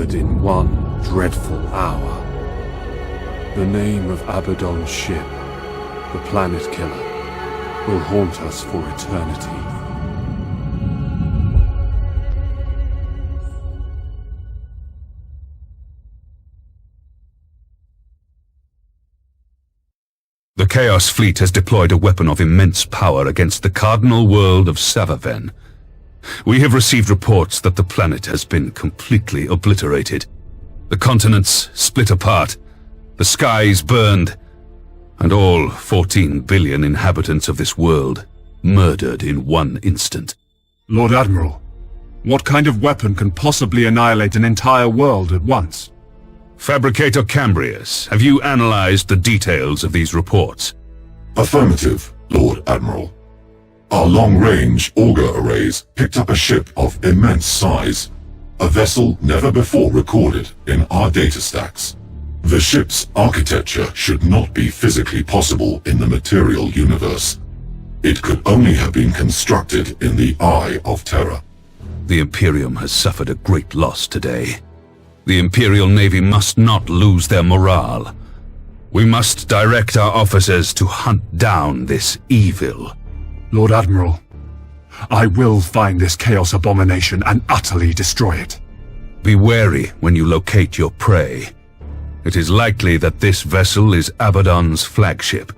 murdered in one dreadful hour. The name of Abaddon's ship, the Planet Killer, will haunt us for eternity. The Chaos Fleet has deployed a weapon of immense power against the cardinal world of Savaven. We have received reports that the planet has been completely obliterated. The continents split apart, the skies burned, and all 14 billion inhabitants of this world murdered in one instant. Lord Admiral, what kind of weapon can possibly annihilate an entire world at once? Fabricator Cambrius, have you analyzed the details of these reports? Affirmative, Lord Admiral. Our long-range auger arrays picked up a ship of immense size, a vessel never before recorded in our data stacks. The ship's architecture should not be physically possible in the material universe. It could only have been constructed in the Eye of Terror. The Imperium has suffered a great loss today. The Imperial Navy must not lose their morale. We must direct our officers to hunt down this evil. Lord Admiral, I will find this Chaos Abomination and utterly destroy it. Be wary when you locate your prey. It is likely that this vessel is Abaddon's flagship.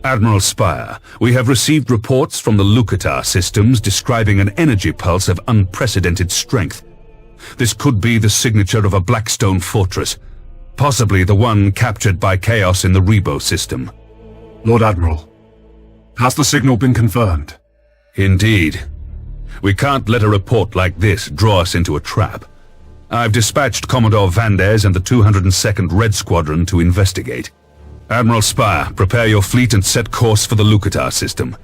Admiral Spire, we have received reports from the Lucatar systems describing an energy pulse of unprecedented strength. This could be the signature of a Blackstone fortress, possibly the one captured by Chaos in the Rebo system. Lord Admiral, has the signal been confirmed? Indeed. We can't let a report like this draw us into a trap. I've dispatched Commodore Vandes and the 202nd Red Squadron to investigate. Admiral Spire, prepare your fleet and set course for the Lucatar system.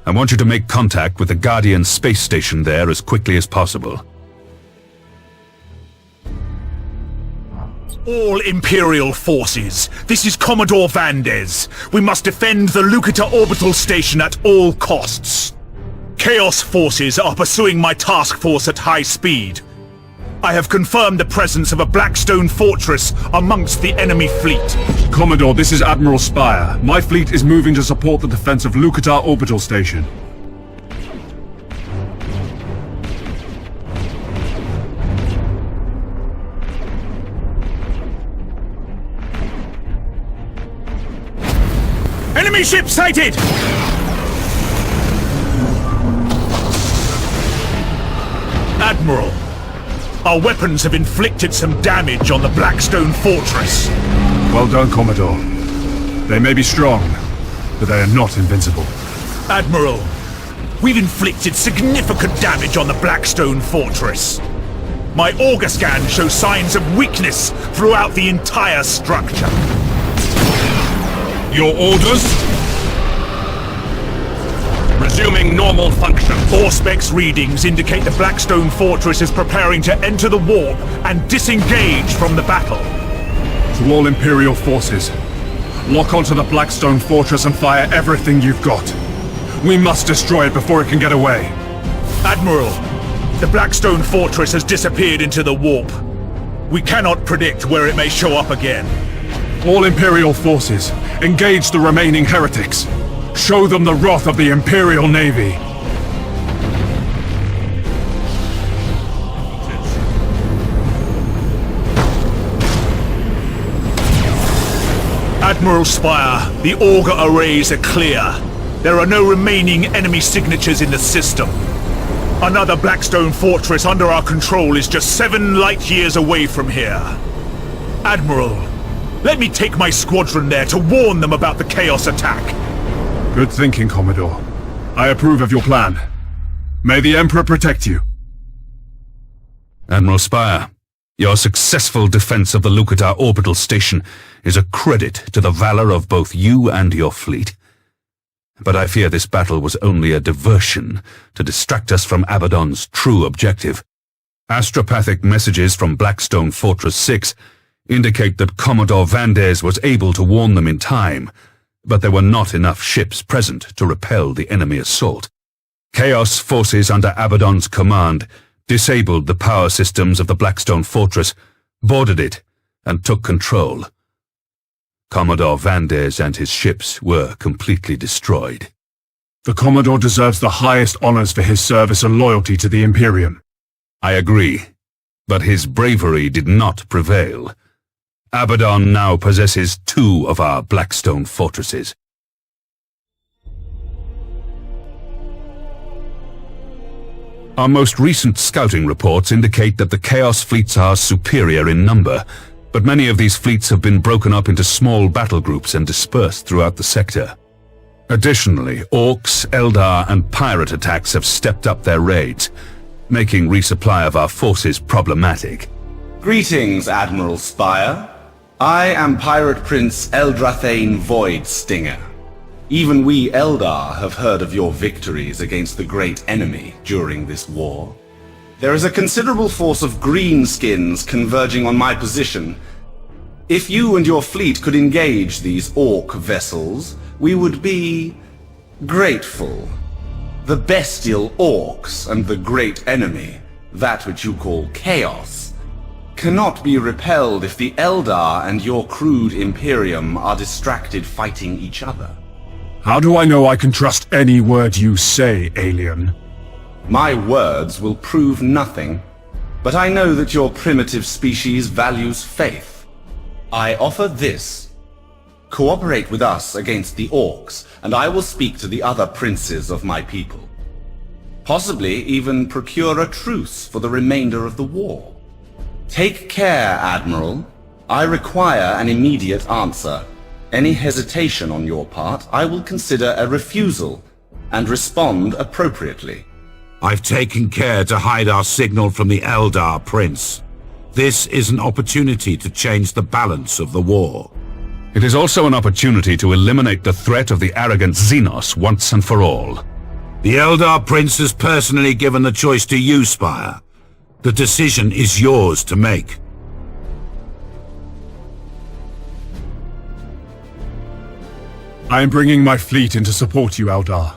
I want you to make contact with the Guardian space station there as quickly as possible. All Imperial forces, this is Commodore Vandes. We must defend the Lucatar orbital station at all costs. Chaos forces are pursuing my task force at high speed. I have confirmed the presence of a Blackstone fortress amongst the enemy fleet. Commodore, this is Admiral Spire. My fleet is moving to support the defense of Lucatar orbital station. Enemy ship sighted! Admiral, our weapons have inflicted some damage on the Blackstone fortress. Well done, Commodore. They may be strong, but they are not invincible. Admiral, we've inflicted significant damage on the Blackstone fortress. My auger scan shows signs of weakness throughout the entire structure. Your orders? Resuming normal function. Auspex readings indicate the Blackstone fortress is preparing to enter the warp and disengage from the battle. To all Imperial forces, lock onto the Blackstone fortress and fire everything you've got. We must destroy it before it can get away. Admiral, the Blackstone fortress has disappeared into the warp. We cannot predict where it may show up again. All Imperial forces, engage the remaining heretics. Show them the wrath of the Imperial Navy. Admiral Spire, the auger arrays are clear. There are no remaining enemy signatures in the system. Another Blackstone fortress under our control is just 7 light-years away from here. Admiral, let me take my squadron there to warn them about the Chaos attack. Good thinking, Commodore. I approve of your plan. May the Emperor protect you. Admiral Spire, your successful defense of the Lucatar orbital station is a credit to the valor of both you and your fleet. But I fear this battle was only a diversion to distract us from Abaddon's true objective. Astropathic messages from Blackstone Fortress 6 indicate that Commodore Vandes was able to warn them in time, but there were not enough ships present to repel the enemy assault. Chaos forces under Abaddon's command disabled the power systems of the Blackstone Fortress, boarded it, and took control. Commodore Vandes and his ships were completely destroyed. The Commodore deserves the highest honors for his service and loyalty to the Imperium. I agree, but his bravery did not prevail. Abaddon now possesses 2 of our Blackstone fortresses. Our most recent scouting reports indicate that the Chaos fleets are superior in number, but many of these fleets have been broken up into small battle groups and dispersed throughout the sector. Additionally, Orcs, Eldar, and pirate attacks have stepped up their raids, making resupply of our forces problematic. Greetings, Admiral Spire. I am Pirate Prince Eldrathane Voidstinger. Even we Eldar have heard of your victories against the great enemy during this war. There is a considerable force of greenskins converging on my position. If you and your fleet could engage these Orc vessels, we would be grateful. The bestial Orcs and the great enemy, that which you call Chaos, cannot be repelled if the Eldar and your crude Imperium are distracted fighting each other. How do I know I can trust any word you say, alien? My words will prove nothing, but I know that your primitive species values faith. I offer this. Cooperate with us against the Orcs, and I will speak to the other princes of my people. Possibly even procure a truce for the remainder of the war. Take care, Admiral. I require an immediate answer. Any hesitation on your part, I will consider a refusal, and respond appropriately. I've taken care to hide our signal from the Eldar, Prince. This is an opportunity to change the balance of the war. It is also an opportunity to eliminate the threat of the arrogant Xenos once and for all. The Eldar Prince has personally given the choice to you, Spire. The decision is yours to make. I am bringing my fleet in to support you, Eldar.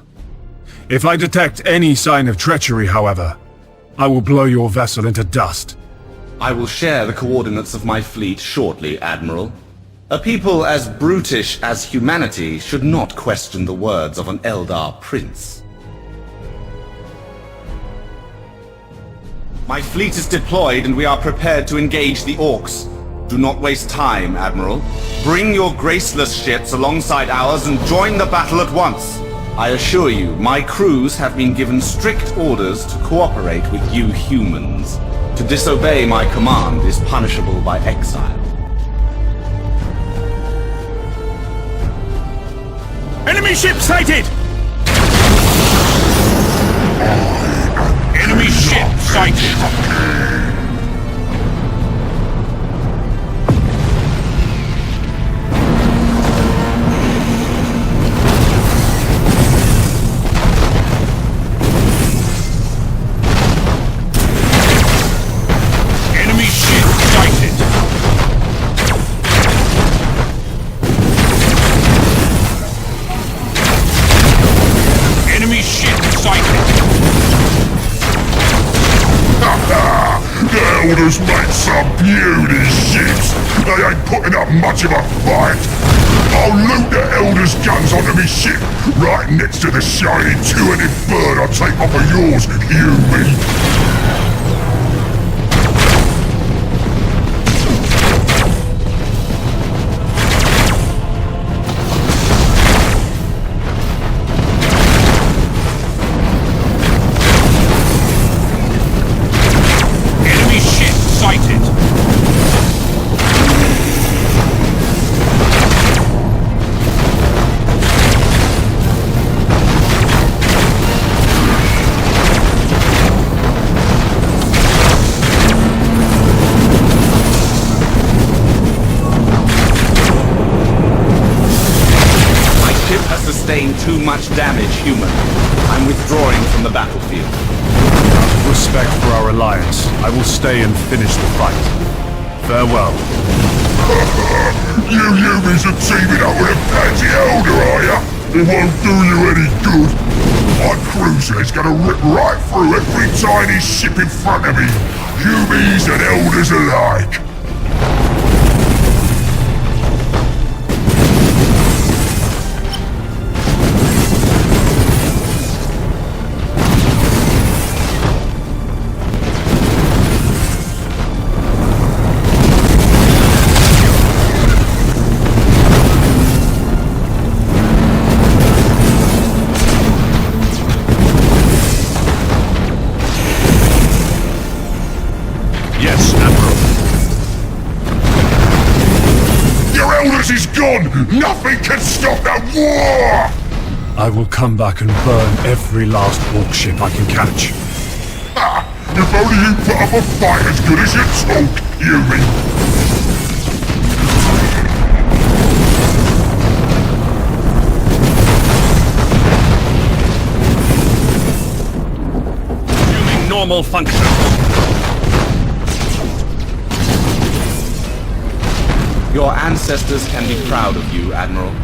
If I detect any sign of treachery, however, I will blow your vessel into dust. I will share the coordinates of my fleet shortly, Admiral. A people as brutish as humanity should not question the words of an Eldar Prince. My fleet is deployed and we are prepared to engage the Orcs. Do not waste time, Admiral. Bring your graceless ships alongside ours and join the battle at once. I assure you, my crews have been given strict orders to cooperate with you humans. To disobey my command is punishable by exile. Enemy ship sighted! Enemy ship sighted! The Elders make some beauty ships. They ain't putting up much of a fight. I'll loot the Elders' guns onto me ship, right next to the shiny two-headed bird I'll take off of yours, you me. Too much damage, human. I'm withdrawing from the battlefield. Out of respect for our alliance, I will stay and finish the fight. Farewell. You humans are teaming up with a petty elder, are ya? It won't do you any good. My cruiser's gonna rip right through every tiny ship in front of me. Humies and elders alike. Yes, Admiral. Your elders is gone! Nothing can stop the war! I will come back and burn every last orc ship I can catch. Ha! If only you put up a fight as good as you talk, human! Resuming normal function. Your ancestors can be proud of you, Admiral.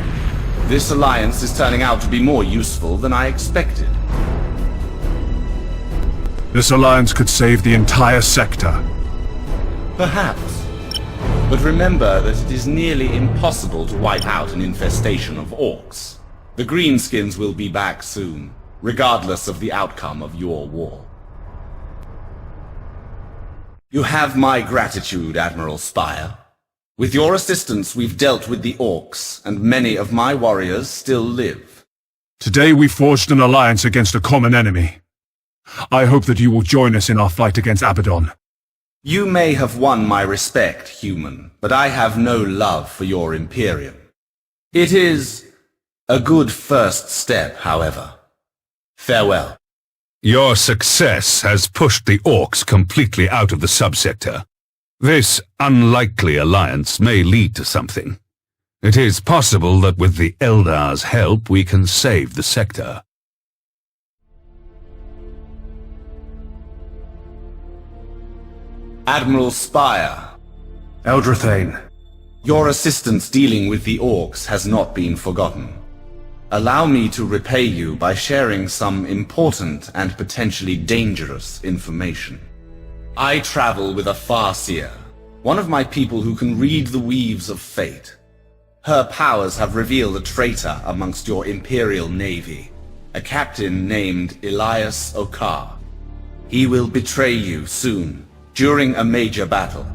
This alliance is turning out to be more useful than I expected. This alliance could save the entire sector. Perhaps. But remember that it is nearly impossible to wipe out an infestation of orcs. The Greenskins will be back soon, regardless of the outcome of your war. You have my gratitude, Admiral Spire. With your assistance, we've dealt with the orcs, and many of my warriors still live. Today we forged an alliance against a common enemy. I hope that you will join us in our fight against Abaddon. You may have won my respect, human, but I have no love for your Imperium. It is a good first step, however. Farewell. Your success has pushed the orcs completely out of the subsector. This unlikely alliance may lead to something. It is possible that with the Eldar's help we can save the sector. Admiral Spire. Eldrathane. Your assistance dealing with the orcs has not been forgotten. Allow me to repay you by sharing some important and potentially dangerous information. I travel with a Farseer, one of my people who can read the weaves of fate. Her powers have revealed a traitor amongst your Imperial Navy, a captain named Elias Okar. He will betray you soon, during a major battle.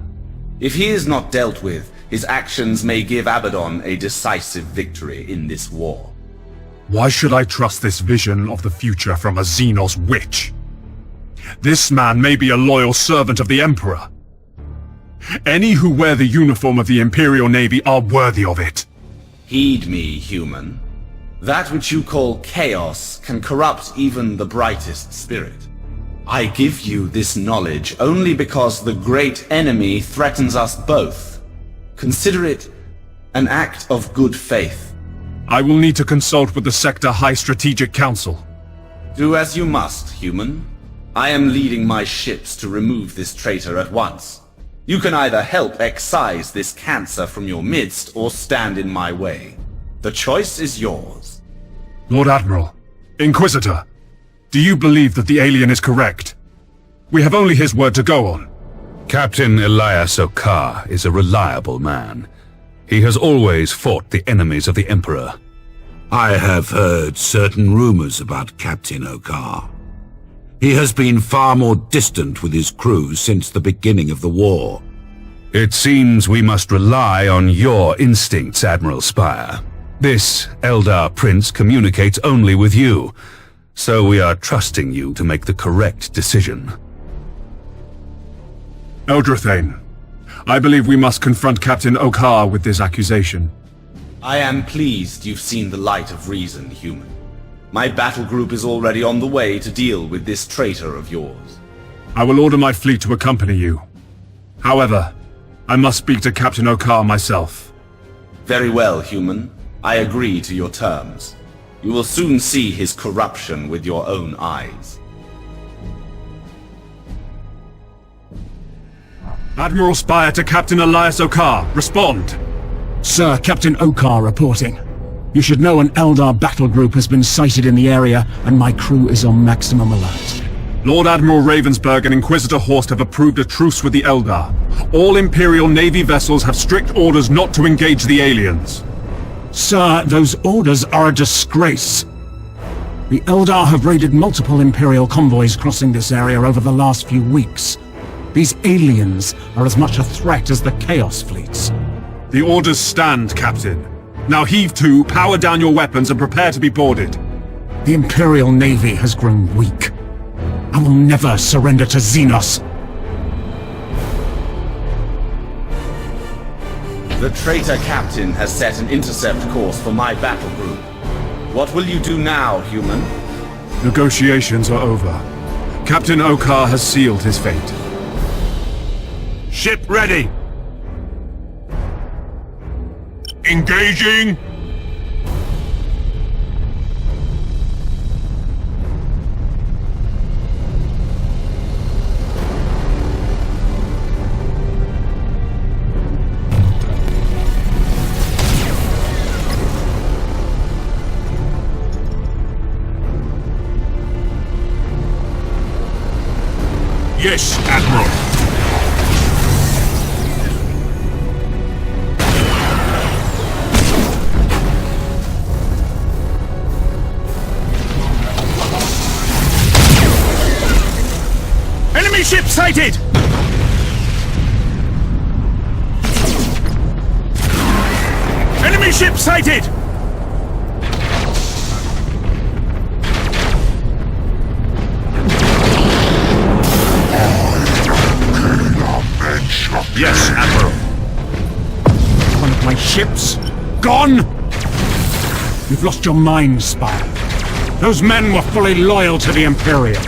If he is not dealt with, his actions may give Abaddon a decisive victory in this war. Why should I trust this vision of the future from a Xenos witch? This man may be a loyal servant of the Emperor. Any who wear the uniform of the Imperial Navy are worthy of it. Heed me, human. That which you call chaos can corrupt even the brightest spirit. I give you this knowledge only because the great enemy threatens us both. Consider it an act of good faith. I will need to consult with the Sector High Strategic Council. Do as you must, human. I am leading my ships to remove this traitor at once. You can either help excise this cancer from your midst or stand in my way. The choice is yours. Lord Admiral, Inquisitor, do you believe that the alien is correct? We have only his word to go on. Captain Elias Okar is a reliable man. He has always fought the enemies of the Emperor. I have heard certain rumors about Captain Okar. He has been far more distant with his crew since the beginning of the war. It seems we must rely on your instincts, Admiral Spire. This Eldar Prince communicates only with you, so we are trusting you to make the correct decision. Eldrathane, I believe we must confront Captain Okar with this accusation. I am pleased you've seen the light of reason, human. My battle group is already on the way to deal with this traitor of yours. I will order my fleet to accompany you. However, I must speak to Captain Okar myself. Very well, human. I agree to your terms. You will soon see his corruption with your own eyes. Admiral Spire to Captain Elias Okar. Respond. Sir, Captain Okar reporting. You should know an Eldar battle group has been sighted in the area, and my crew is on maximum alert. Lord Admiral Ravensburg and Inquisitor Horst have approved a truce with the Eldar. All Imperial Navy vessels have strict orders not to engage the aliens. Sir, those orders are a disgrace. The Eldar have raided multiple Imperial convoys crossing this area over the last few weeks. These aliens are as much a threat as the Chaos fleets. The orders stand, Captain. Now heave to, power down your weapons, and prepare to be boarded. The Imperial Navy has grown weak. I will never surrender to Xenos. The traitor captain has set an intercept course for my battle group. What will you do now, human? Negotiations are over. Captain Okar has sealed his fate. Ship ready! Engaging! Yes, Admiral. Enemy ship sighted! Enemy ship sighted! Yes, Admiral. One of my ships gone? You've lost your mind, Spire. Those men were fully loyal to the Imperium.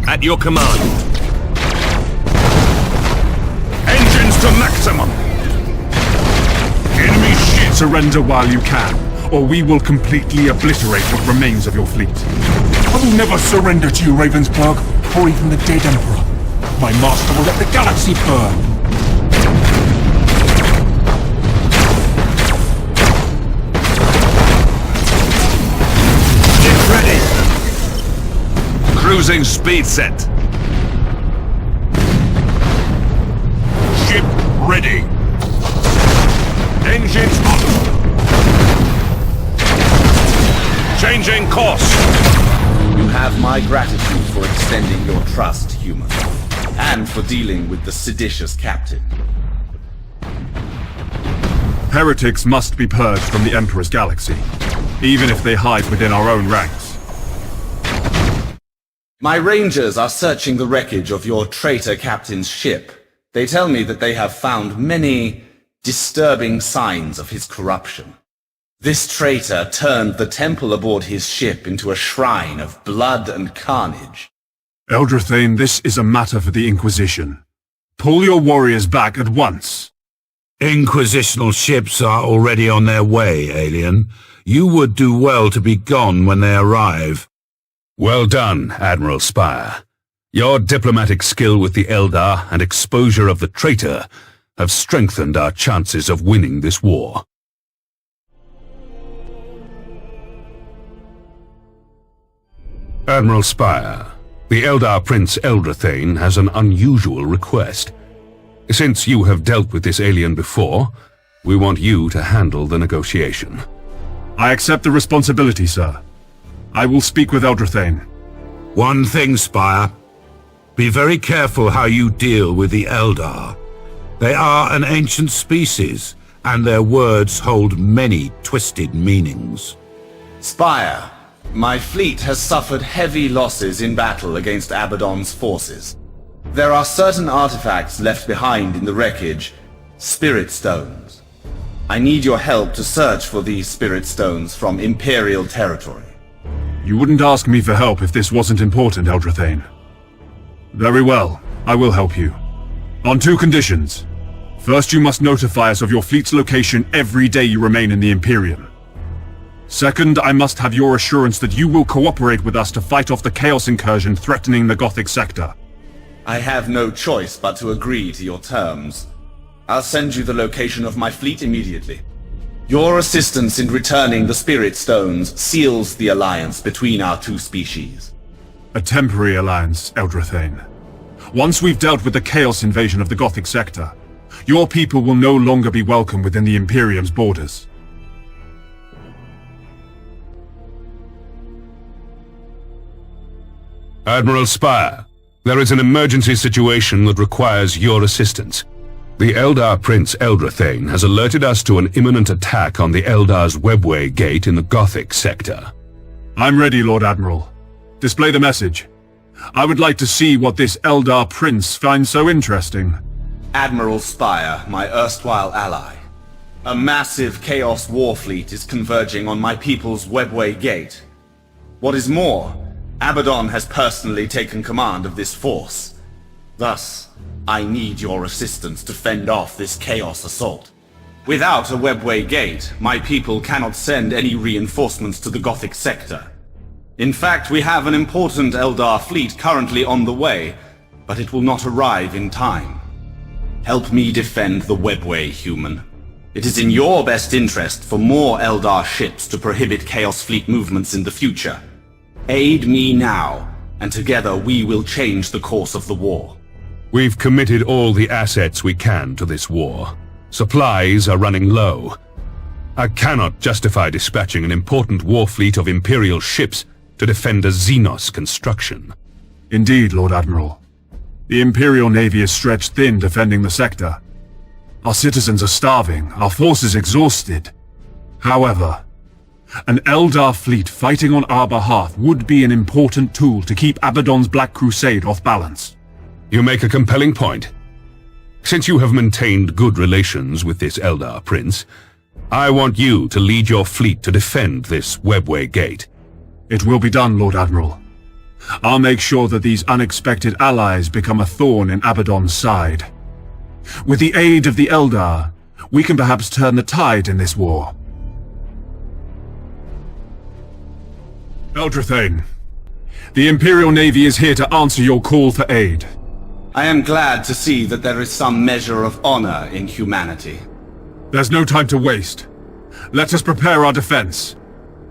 At your command. Engines to maximum! Enemy ship! Surrender while you can, or we will completely obliterate what remains of your fleet. I will never surrender to you, Ravensburg, or even the dead Emperor. My master will let the galaxy burn. Get ready! Cruising speed set. Ship ready! Engines up! Changing course! You have my gratitude for extending your trust, human, and for dealing with the seditious captain. Heretics must be purged from the Emperor's galaxy, even if they hide within our own ranks. My rangers are searching the wreckage of your traitor captain's ship. They tell me that they have found many disturbing signs of his corruption. This traitor turned the temple aboard his ship into a shrine of blood and carnage. Eldrathane, this is a matter for the Inquisition. Pull your warriors back at once. Inquisitional ships are already on their way, alien. You would do well to be gone when they arrive. Well done, Admiral Spire. Your diplomatic skill with the Eldar and exposure of the traitor have strengthened our chances of winning this war. Admiral Spire, the Eldar Prince Eldrathane has an unusual request. Since you have dealt with this alien before, we want you to handle the negotiation. I accept the responsibility, sir. I will speak with Eldrathane. One thing, Spire. Be very careful how you deal with the Eldar. They are an ancient species, and their words hold many twisted meanings. Spire, my fleet has suffered heavy losses in battle against Abaddon's forces. There are certain artifacts left behind in the wreckage, spirit stones. I need your help to search for these spirit stones from Imperial territory. You wouldn't ask me for help if this wasn't important, Eldrathane. Very well, I will help you. On two conditions. First, you must notify us of your fleet's location every day you remain in the Imperium. Second, I must have your assurance that you will cooperate with us to fight off the Chaos incursion threatening the Gothic sector. I have no choice but to agree to your terms. I'll send you the location of my fleet immediately. Your assistance in returning the Spirit Stones seals the alliance between our two species. A temporary alliance, Eldrathane. Once we've dealt with the Chaos invasion of the Gothic sector, your people will no longer be welcome within the Imperium's borders. Admiral Spire, there is an emergency situation that requires your assistance. The Eldar Prince Eldrathane has alerted us to an imminent attack on the Eldar's Webway Gate in the Gothic sector. I'm ready, Lord Admiral. Display the message. I would like to see what this Eldar Prince finds so interesting. Admiral Spire, my erstwhile ally. A massive Chaos war fleet is converging on my people's Webway Gate. What is more, Abaddon has personally taken command of this force. Thus, I need your assistance to fend off this Chaos assault. Without a Webway Gate, my people cannot send any reinforcements to the Gothic sector. In fact, we have an important Eldar fleet currently on the way, but it will not arrive in time. Help me defend the Webway, human. It is in your best interest for more Eldar ships to prohibit Chaos fleet movements in the future. Aid me now, and together we will change the course of the war. We've committed all the assets we can to this war. Supplies are running low. I cannot justify dispatching an important war fleet of Imperial ships to defend a Xenos construction. Indeed, Lord Admiral. The Imperial Navy is stretched thin defending the sector. Our citizens are starving, our forces exhausted. However, an Eldar fleet fighting on our behalf would be an important tool to keep Abaddon's Black Crusade off balance. You make a compelling point. Since you have maintained good relations with this Eldar Prince, I want you to lead your fleet to defend this Webway Gate. It will be done, Lord Admiral. I'll make sure that these unexpected allies become a thorn in Abaddon's side. With the aid of the Eldar, we can perhaps turn the tide in this war. Eldrathane, the Imperial Navy is here to answer your call for aid. I am glad to see that there is some measure of honor in humanity. There's no time to waste. Let us prepare our defense.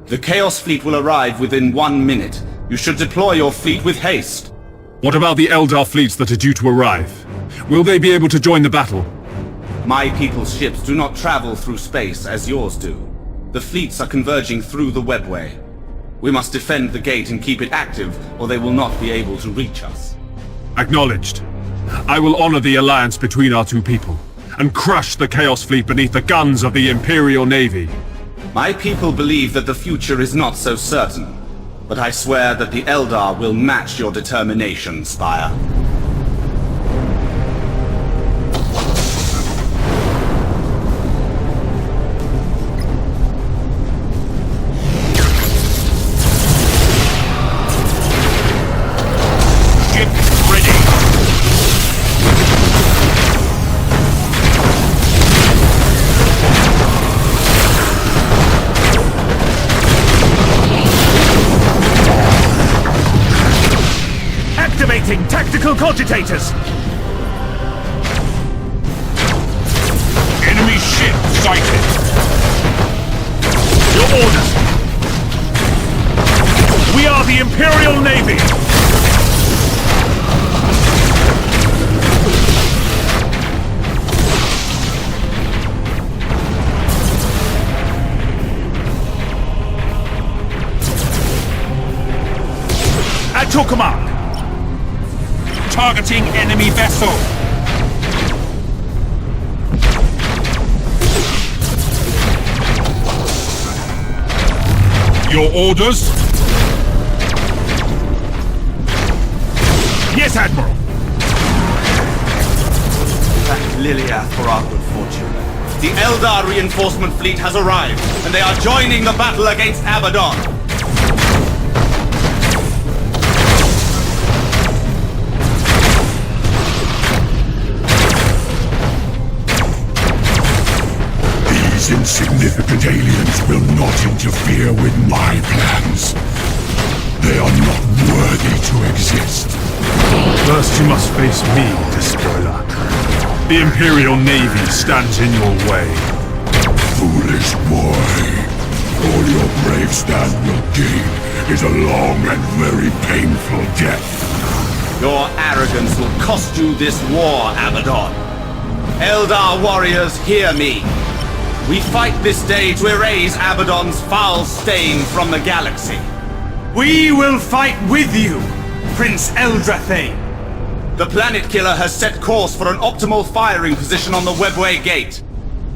The Chaos fleet will arrive within 1 minute. You should deploy your fleet with haste. What about the Eldar fleets that are due to arrive? Will they be able to join the battle? My people's ships do not travel through space as yours do. The fleets are converging through the Webway. We must defend the gate and keep it active, or they will not be able to reach us. Acknowledged. I will honor the alliance between our two people, and crush the Chaos fleet beneath the guns of the Imperial Navy. My people believe that the future is not so certain, but I swear that the Eldar will match your determination, Spire. Tactical cogitators! Enemy ship sighted! Your orders! We are the Imperial Navy! At your command! Targeting enemy vessel! Your orders? Yes, Admiral! Thank Liliath for our good fortune. The Eldar reinforcement fleet has arrived, and they are joining the battle against Abaddon. These insignificant aliens will not interfere with my plans. They are not worthy to exist. First you must face me, Despoiler. The Imperial Navy stands in your way. Foolish boy. All your brave stand will gain is a long and very painful death. Your arrogance will cost you this war, Abaddon. Eldar warriors, hear me. We fight this day to erase Abaddon's foul stain from the galaxy. We will fight with you, Prince Eldrathane. The Planet Killer has set course for an optimal firing position on the Webway Gate.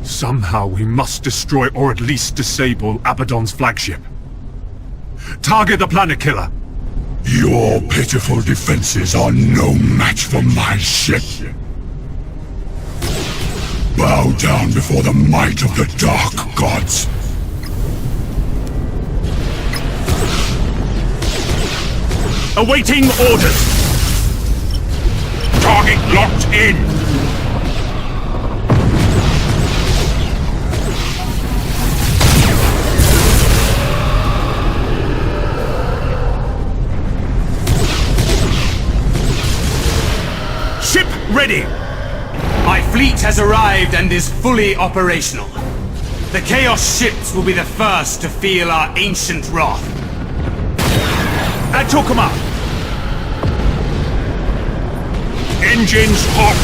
Somehow we must destroy or at least disable Abaddon's flagship. Target the Planet Killer! Your pitiful defenses are no match for my ship. Bow down before the might of the Dark Gods. Awaiting orders! Target locked in! Ship ready! My fleet has arrived and is fully operational. The Chaos ships will be the first to feel our ancient wrath. At your command! Engines hot!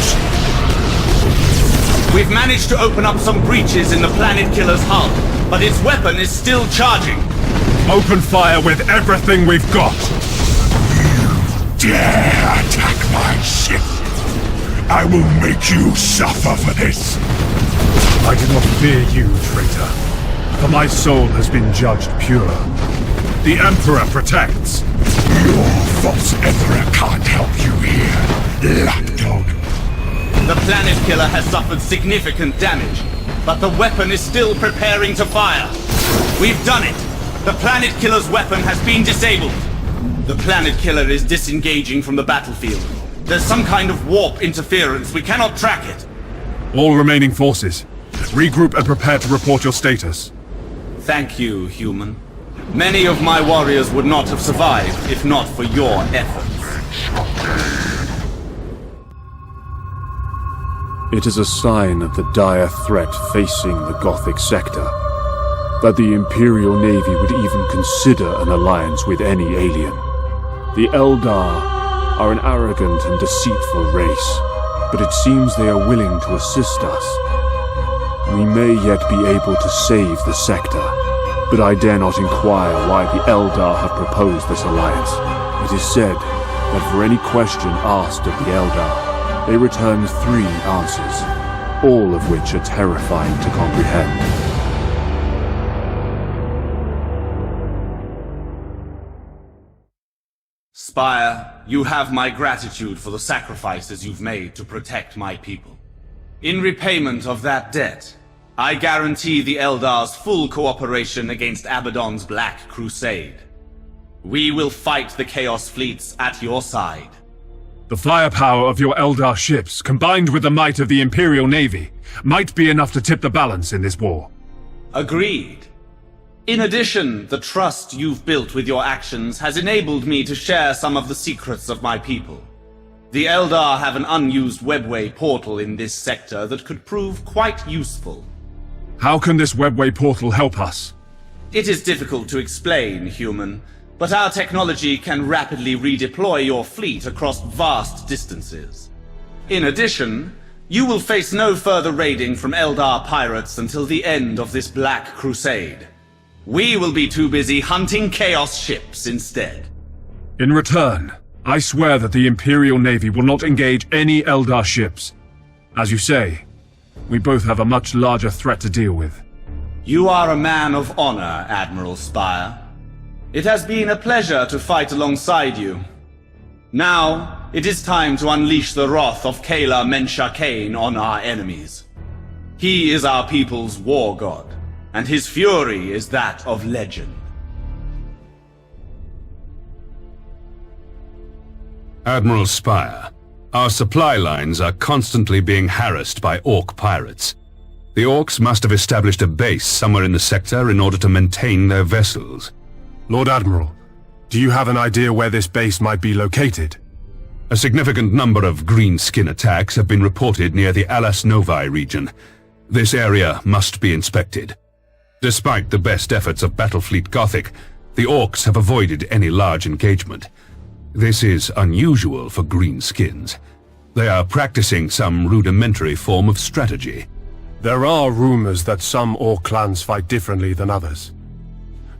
We've managed to open up some breaches in the Planet Killer's hull, but its weapon is still charging. Open fire with everything we've got! You dare attack my ship! I will make you suffer for this! I do not fear you, traitor, for my soul has been judged pure. The Emperor protects! Your false Emperor can't help you here, lapdog. The Planet Killer has suffered significant damage, but the weapon is still preparing to fire. We've done it! The Planet Killer's weapon has been disabled. The Planet Killer is disengaging from the battlefield. There's some kind of warp interference. We cannot track it. All remaining forces, regroup and prepare to report your status. Thank you, human. Many of my warriors would not have survived if not for your efforts. It is a sign of the dire threat facing the Gothic sector that the Imperial Navy would even consider an alliance with any alien. The Eldar are an arrogant and deceitful race, but it seems they are willing to assist us. We may yet be able to save the sector, but I dare not inquire why the Eldar have proposed this alliance. It is said that for any question asked of the Eldar, they return 3 answers, all of which are terrifying to comprehend. Spire, you have my gratitude for the sacrifices you've made to protect my people. In repayment of that debt, I guarantee the Eldar's full cooperation against Abaddon's Black Crusade. We will fight the Chaos fleets at your side. The firepower of your Eldar ships, combined with the might of the Imperial Navy, might be enough to tip the balance in this war. Agreed. In addition, the trust you've built with your actions has enabled me to share some of the secrets of my people. The Eldar have an unused webway portal in this sector that could prove quite useful. How can this webway portal help us? It is difficult to explain, human, but our technology can rapidly redeploy your fleet across vast distances. In addition, you will face no further raiding from Eldar pirates until the end of this Black Crusade. We will be too busy hunting Chaos ships instead. In return, I swear that the Imperial Navy will not engage any Eldar ships. As you say, we both have a much larger threat to deal with. You are a man of honor, Admiral Spire. It has been a pleasure to fight alongside you. Now, it is time to unleash the wrath of Kayla Menshakane on our enemies. He is our people's war god, and his fury is that of legend. Admiral Spire, our supply lines are constantly being harassed by Orc pirates. The Orcs must have established a base somewhere in the sector in order to maintain their vessels. Lord Admiral, do you have an idea where this base might be located? A significant number of green skin attacks have been reported near the Alas Novae region. This area must be inspected. Despite the best efforts of Battlefleet Gothic, the Orcs have avoided any large engagement. This is unusual for green skins. They are practicing some rudimentary form of strategy. There are rumors that some Orc clans fight differently than others.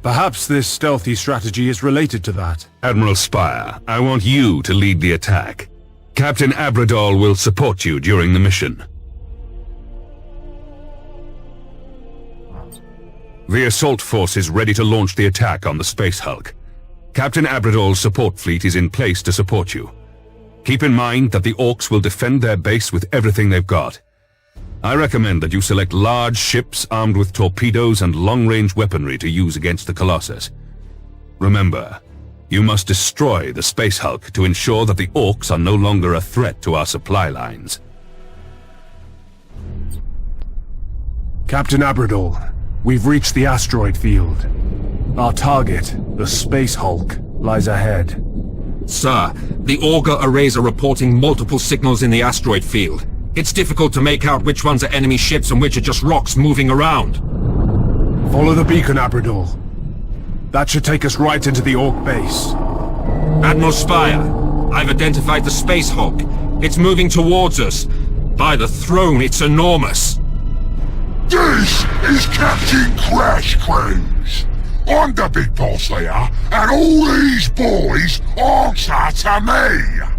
Perhaps this stealthy strategy is related to that. Admiral Spire, I want you to lead the attack. Captain Abradol will support you during the mission. The assault force is ready to launch the attack on the Space Hulk. Captain Abradol's support fleet is in place to support you. Keep in mind that the Orcs will defend their base with everything they've got. I recommend that you select large ships armed with torpedoes and long-range weaponry to use against the Colossus. Remember, you must destroy the Space Hulk to ensure that the Orcs are no longer a threat to our supply lines. Captain Abradol, we've reached the asteroid field. Our target, the Space Hulk, lies ahead. Sir, the Auger arrays are reporting multiple signals in the asteroid field. It's difficult to make out which ones are enemy ships and which are just rocks moving around. Follow the beacon, Abradol. That should take us right into the Orc base. Admiral Spire, I've identified the Space Hulk. It's moving towards us. By the throne, it's enormous. This is Captain Crash Cruise. I'm the big boss here, and all these boys answer to me.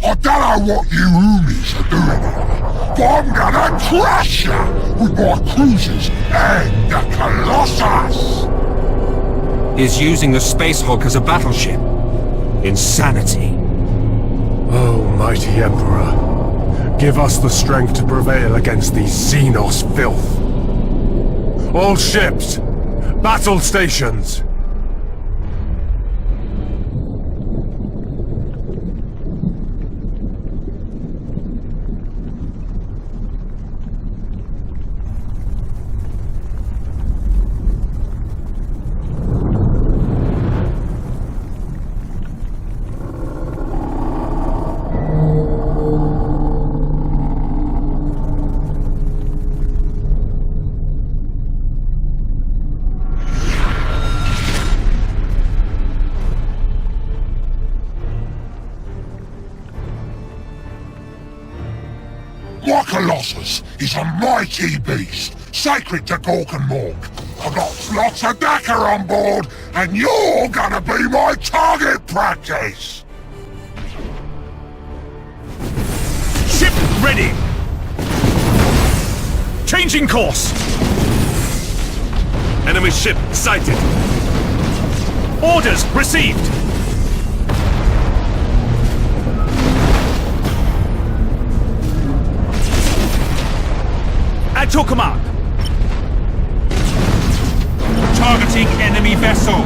I don't know what you Umis are doing here, but I'm gonna crush you with my cruisers and the Colossus! He's using the Space Hulk as a battleship. Insanity. Oh, mighty Emperor, give us the strength to prevail against these Xenos filth. All ships, battle stations! My Colossus is a mighty beast, sacred to Gork and Mork. I've got lots of Dakar on board, and you're gonna be my target practice! Ship ready! Changing course! Enemy ship sighted! Orders received! At your command! Targeting enemy vessel!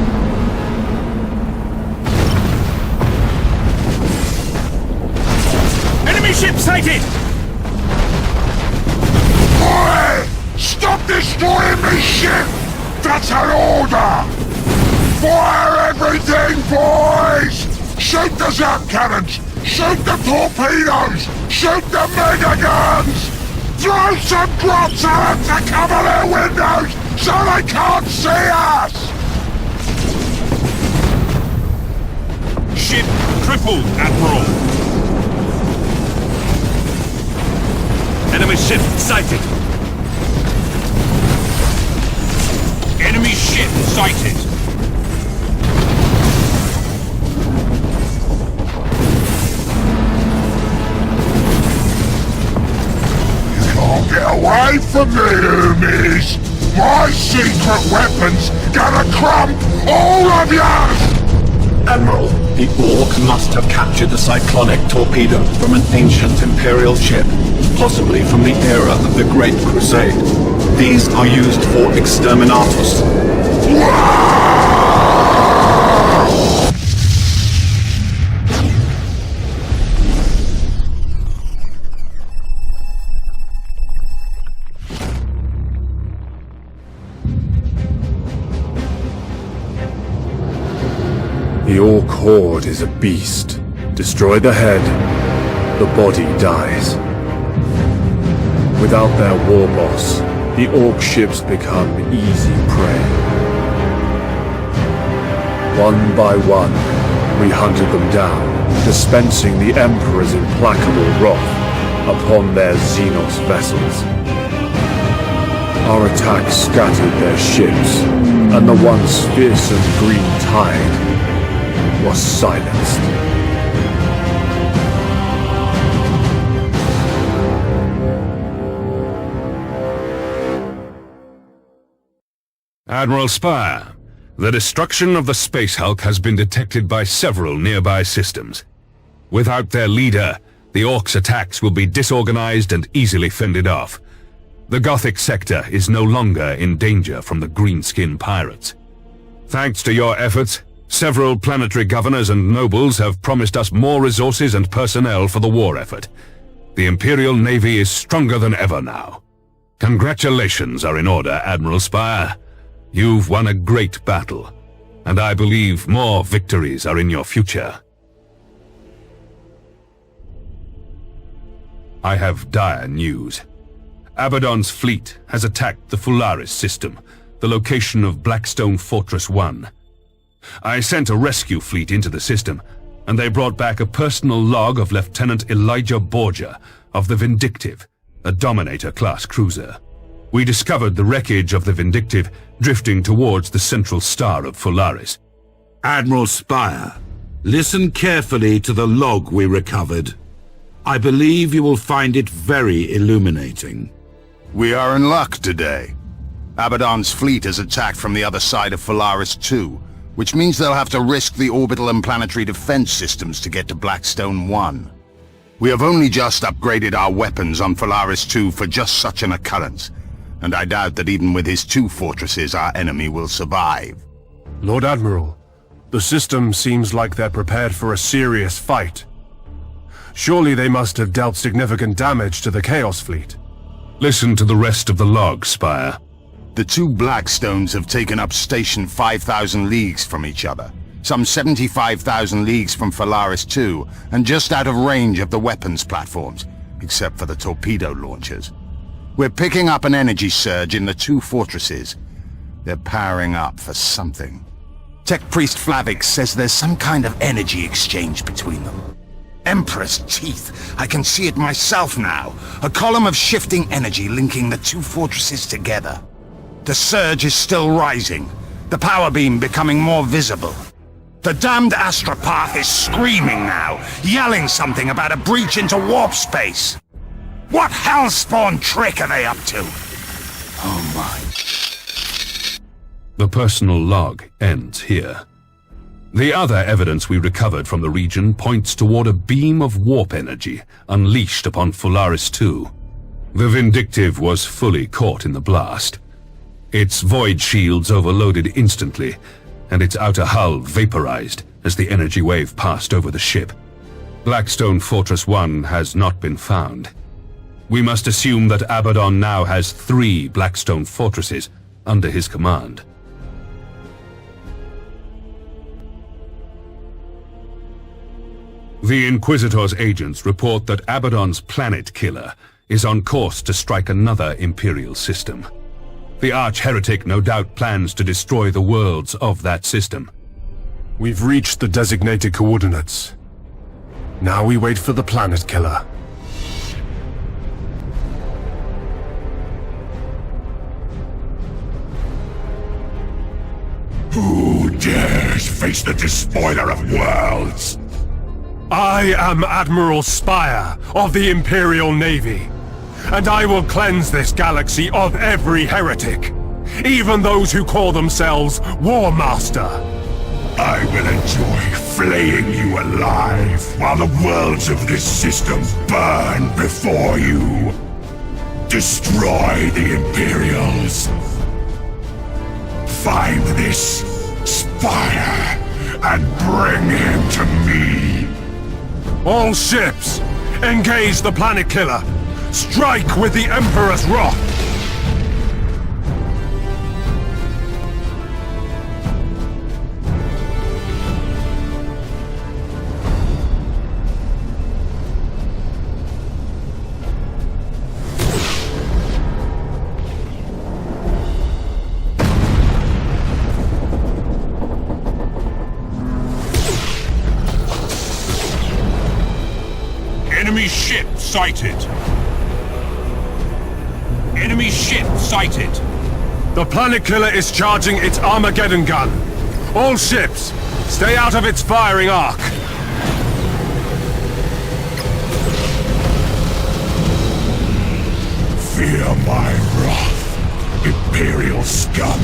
Enemy ship sighted! Boy! Stop destroying me ship! That's an order! Fire everything, boys! Shoot the zap cannons! Shoot the torpedoes! Shoot the mega guns! Throw some drops at them to cover their windows so they can't see us! Ship crippled, Admiral! Enemy ship sighted! Enemy ship sighted! Get away from me, Umis! My secret weapon's gonna crump all of you! Admiral, the Orc must have captured the cyclonic torpedo from an ancient Imperial ship, possibly from the era of the Great Crusade. These are used for exterminatus. The Orc horde is a beast. Destroy the head, the body dies. Without their war boss, the Orc ships become easy prey. One by one, we hunted them down, dispensing the Emperor's implacable wrath upon their Xenos vessels. Our attack scattered their ships, and the once fearsome green tide was silenced. Admiral Spire, the destruction of the Space Hulk has been detected by several nearby systems. Without their leader, the Orcs' attacks will be disorganized and easily fended off. The Gothic sector is no longer in danger from the greenskin pirates. Thanks to your efforts, several planetary governors and nobles have promised us more resources and personnel for the war effort. The Imperial Navy is stronger than ever now. Congratulations are in order, Admiral Spire. You've won a great battle, and I believe more victories are in your future. I have dire news. Abaddon's fleet has attacked the Fularis system, the location of Blackstone Fortress 1. I sent a rescue fleet into the system, and they brought back a personal log of Lieutenant Elijah Borgia of the Vindictive, a Dominator-class cruiser. We discovered the wreckage of the Vindictive drifting towards the central star of Fularis. Admiral Spire, listen carefully to the log we recovered. I believe you will find it very illuminating. We are in luck today. Abaddon's fleet is attacked from the other side of Fularis 2, which means they'll have to risk the orbital and planetary defense systems to get to Blackstone 1. We have only just upgraded our weapons on Fularis 2 for just such an occurrence, and I doubt that even with his 2 fortresses our enemy will survive. Lord Admiral, the system seems like they're prepared for a serious fight. Surely they must have dealt significant damage to the Chaos Fleet. Listen to the rest of the log, Spire. The 2 Blackstones have taken up station 5,000 leagues from each other, some 75,000 leagues from Fularis 2, and just out of range of the weapons platforms, except for the torpedo launchers. We're picking up an energy surge in the 2 fortresses. They're powering up for something. Tech Priest Flavix says there's some kind of energy exchange between them. Emperor's teeth. I can see it myself now. A column of shifting energy linking the 2 fortresses together. The surge is still rising, the power beam becoming more visible. The damned astropath is screaming now, yelling something about a breach into warp space. What hellspawn trick are they up to? Oh my. The personal log ends here. The other evidence we recovered from the region points toward a beam of warp energy unleashed upon Fularis 2. The Vindictive was fully caught in the blast. Its void shields overloaded instantly, and its outer hull vaporized as the energy wave passed over the ship. Blackstone Fortress 1 has not been found. We must assume that Abaddon now has 3 Blackstone fortresses under his command. The Inquisitor's agents report that Abaddon's planet killer is on course to strike another Imperial system. The arch-heretic no doubt plans to destroy the worlds of that system. We've reached the designated coordinates. Now we wait for the planet killer. Who dares face the despoiler of worlds? I am Admiral Spire of the Imperial Navy, and I will cleanse this galaxy of every heretic, even those who call themselves War Master. I will enjoy flaying you alive while the worlds of this system burn before you. Destroy the Imperials. Find this Spire and bring him to me. All ships, engage the planet killer. Strike with the Emperor's wrath. Enemy ship sighted. Enemy ship sighted. The Planet Killer is charging its Armageddon gun. All ships, stay out of its firing arc. Fear my wrath, Imperial scum.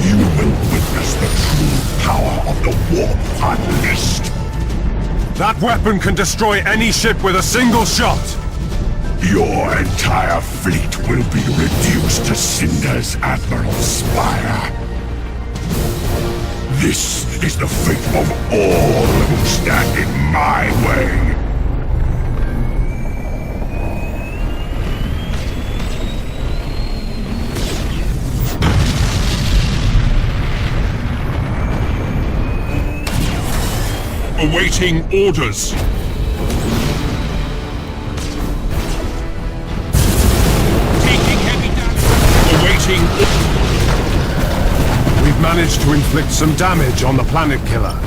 You will witness the true power of the warp unleashed. That weapon can destroy any ship with a single shot. Your entire fleet will be reduced to cinders, Admiral Spire. This is the fate of all who stand in my way. Awaiting orders. Taking heavy damage. Awaiting. We've managed to inflict some damage on the Planet Killer.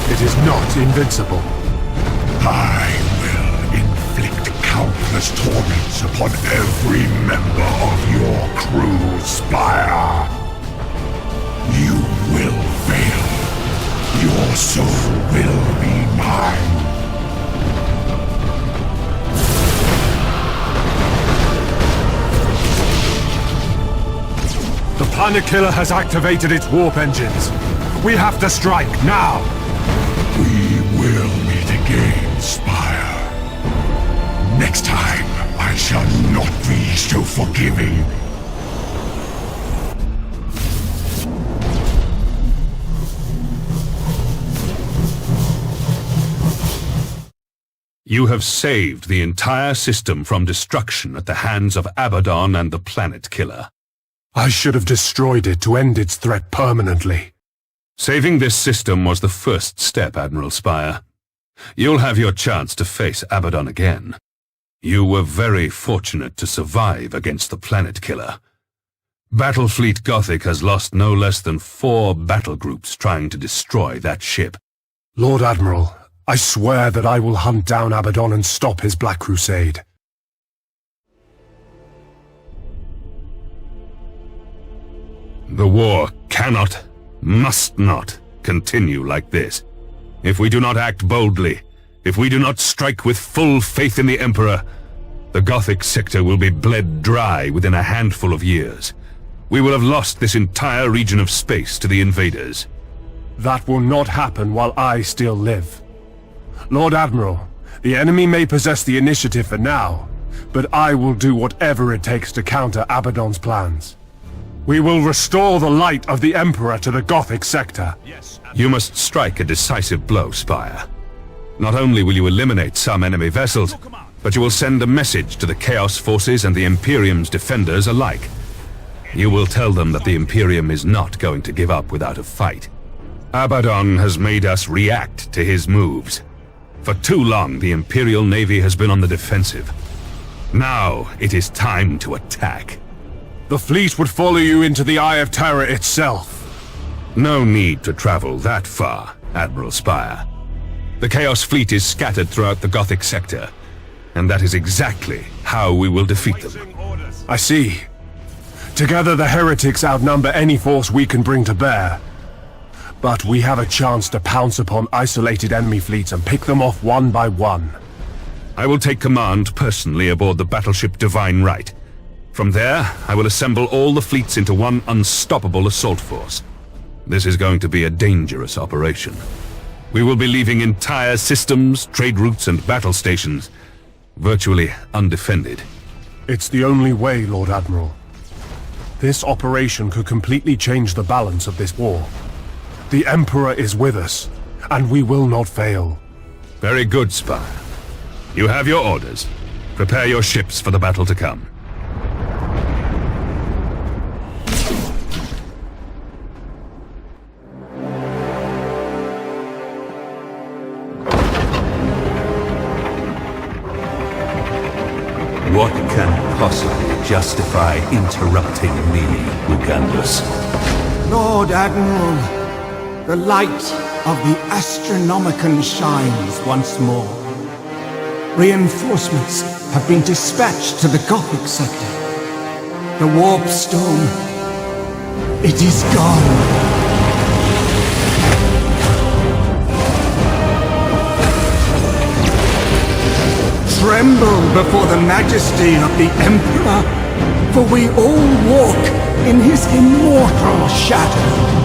It is not invincible. I will inflict countless torments upon every member of your crew, Spire. You will fail. Your soul will be mine. The Planet Killer has activated its warp engines. We have to strike now. We will meet again, Spire. Next time, I shall not be so forgiving. You have saved the entire system from destruction at the hands of Abaddon and the Planet Killer. I should have destroyed it to end its threat permanently. Saving this system was the first step, Admiral Spire. You'll have your chance to face Abaddon again. You were very fortunate to survive against the Planet Killer. Battlefleet Gothic has lost no less than 4 battle groups trying to destroy that ship. Lord Admiral, I swear that I will hunt down Abaddon and stop his Black Crusade. The war cannot, must not, continue like this. If we do not act boldly, if we do not strike with full faith in the Emperor, the Gothic sector will be bled dry within a handful of years. We will have lost this entire region of space to the invaders. That will not happen while I still live. Lord Admiral, the enemy may possess the initiative for now, but I will do whatever it takes to counter Abaddon's plans. We will restore the light of the Emperor to the Gothic sector. You must strike a decisive blow, Spire. Not only will you eliminate some enemy vessels, but you will send a message to the Chaos Forces and the Imperium's defenders alike. You will tell them that the Imperium is not going to give up without a fight. Abaddon has made us react to his moves. For too long, the Imperial Navy has been on the defensive. Now, it is time to attack. The fleet would follow you into the Eye of Terror itself. No need to travel that far, Admiral Spire. The Chaos Fleet is scattered throughout the Gothic sector, and that is exactly how we will defeat them. I see. Together the heretics outnumber any force we can bring to bear. But we have a chance to pounce upon isolated enemy fleets and pick them off one by one. I will take command personally aboard the battleship Divine Right. From there, I will assemble all the fleets into one unstoppable assault force. This is going to be a dangerous operation. We will be leaving entire systems, trade routes, and battle stations virtually undefended. It's the only way, Lord Admiral. This operation could completely change the balance of this war. The Emperor is with us, and we will not fail. Very good, Spire. You have your orders. Prepare your ships for the battle to come. What can possibly justify interrupting me, Ugandus? Lord Admiral, The light of the Astronomicon shines once more. Reinforcements have been dispatched to the Gothic sector. The warp storm, it is gone. Tremble before the majesty of the Emperor, for we all walk in his immortal shadow.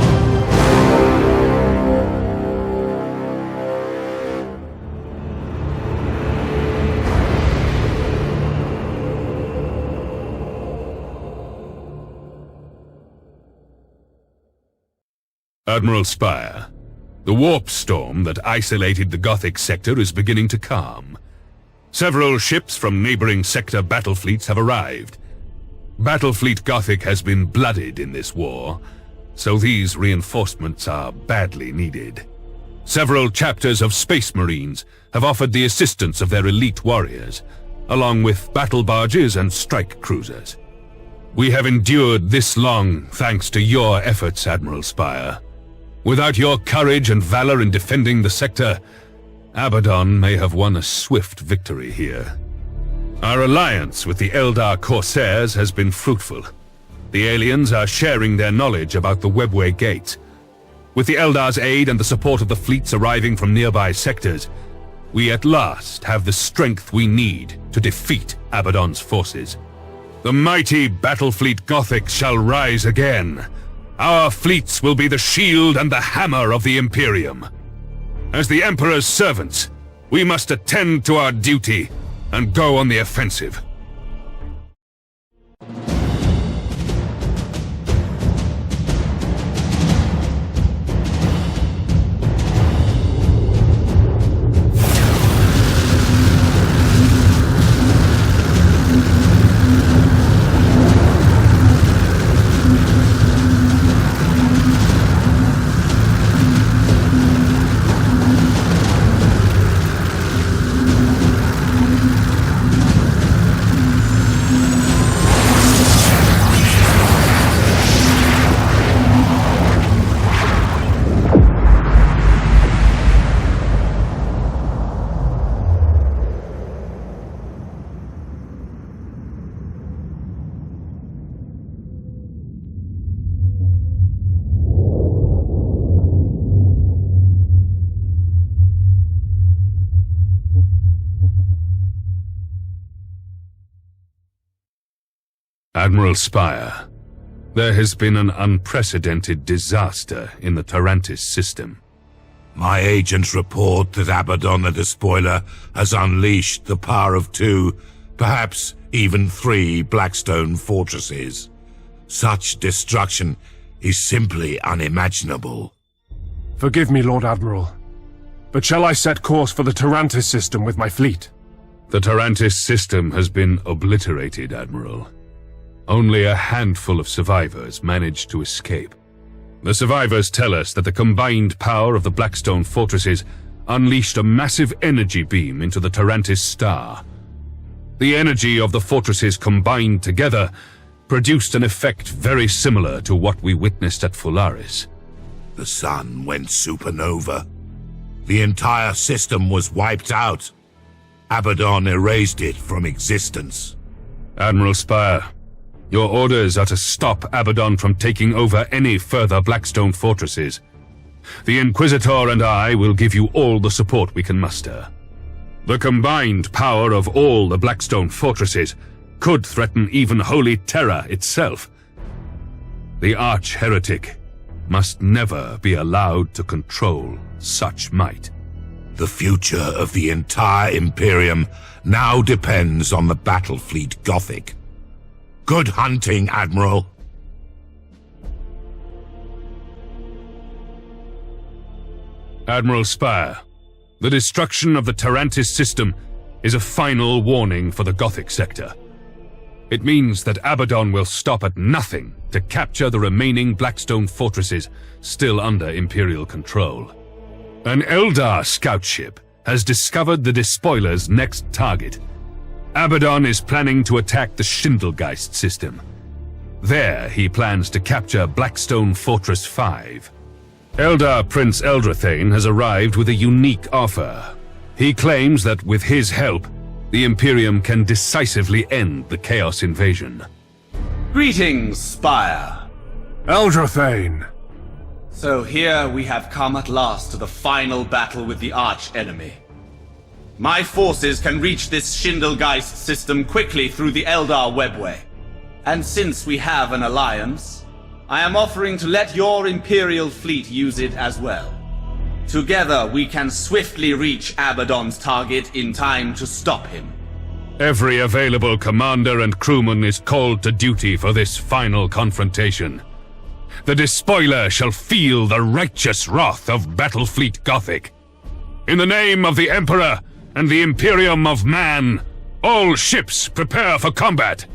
Admiral Spire, the warp storm that isolated the Gothic sector is beginning to calm. Several ships from neighboring sector battlefleets have arrived. Battlefleet Gothic has been blooded in this war, so these reinforcements are badly needed. Several chapters of Space Marines have offered the assistance of their elite warriors, along with battle barges and strike cruisers. We have endured this long thanks to your efforts, Admiral Spire. Without your courage and valor in defending the sector, Abaddon may have won a swift victory here. Our alliance with the Eldar Corsairs has been fruitful. The aliens are sharing their knowledge about the Webway Gate. With the Eldar's aid and the support of the fleets arriving from nearby sectors, we at last have the strength we need to defeat Abaddon's forces. The mighty Battlefleet Gothic shall rise again. Our fleets will be the shield and the hammer of the Imperium. As the Emperor's servants, we must attend to our duty and go on the offensive. Admiral Spire, there has been an unprecedented disaster in the Tarantis system. My agents report that Abaddon the Despoiler has unleashed the power of 2, perhaps even 3 Blackstone fortresses. Such destruction is simply unimaginable. Forgive me, Lord Admiral, but shall I set course for the Tarantis system with my fleet? The Tarantis system has been obliterated, Admiral. Only a handful of survivors managed to escape. The survivors tell us that the combined power of the Blackstone fortresses unleashed a massive energy beam into the Tarantis star. The energy of the fortresses combined together produced an effect very similar to what we witnessed at Fularis. The sun went supernova. The entire system was wiped out. Abaddon erased it from existence. Admiral Spire, your orders are to stop Abaddon from taking over any further Blackstone fortresses. The Inquisitor and I will give you all the support we can muster. The combined power of all the Blackstone fortresses could threaten even Holy Terra itself. The Arch-Heretic must never be allowed to control such might. The future of the entire Imperium now depends on the Battlefleet Gothic. Good hunting, Admiral. Admiral Spire, the destruction of the Tarantis system is a final warning for the Gothic sector. It means that Abaddon will stop at nothing to capture the remaining Blackstone fortresses still under Imperial control. An Eldar scout ship has discovered the Despoiler's next target. Abaddon is planning to attack the Schindelgeist system. There, he plans to capture Blackstone Fortress 5. Eldar Prince Eldrathane has arrived with a unique offer. He claims that with his help, the Imperium can decisively end the Chaos invasion. Greetings, Spire. Eldrathane! So here we have come at last to the final battle with the arch-enemy. My forces can reach this Schindelgeist system quickly through the Eldar webway. And since we have an alliance, I am offering to let your Imperial fleet use it as well. Together we can swiftly reach Abaddon's target in time to stop him. Every available commander and crewman is called to duty for this final confrontation. The Despoiler shall feel the righteous wrath of Battlefleet Gothic. In the name of the Emperor and the Imperium of Man, all ships prepare for combat.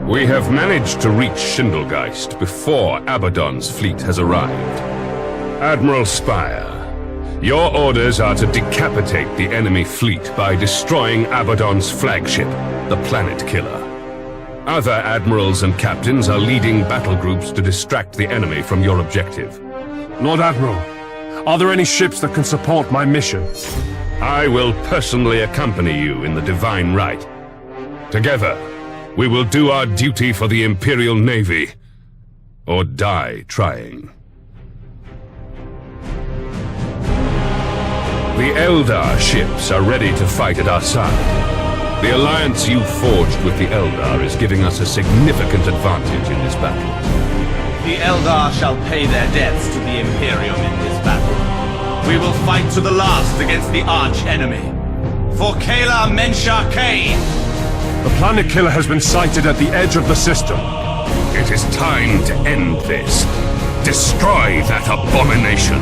We have managed to reach Schindelgeist before Abaddon's fleet has arrived. Admiral Spire, your orders are to decapitate the enemy fleet by destroying Abaddon's flagship, the Planet Killer. Other admirals and captains are leading battle groups to distract the enemy from your objective. Lord Admiral, are there any ships that can support my mission? I will personally accompany you in the Divine Right. Together, we will do our duty for the Imperial Navy, or die trying. The Eldar ships are ready to fight at our side. The alliance you forged with the Eldar is giving us a significant advantage in this battle. The Eldar shall pay their debts to the Imperium in this battle. We will fight to the last against the arch-enemy. For Kayla Mensha Kane! The Planet Killer has been sighted at the edge of the system. It is time to end this. Destroy that abomination.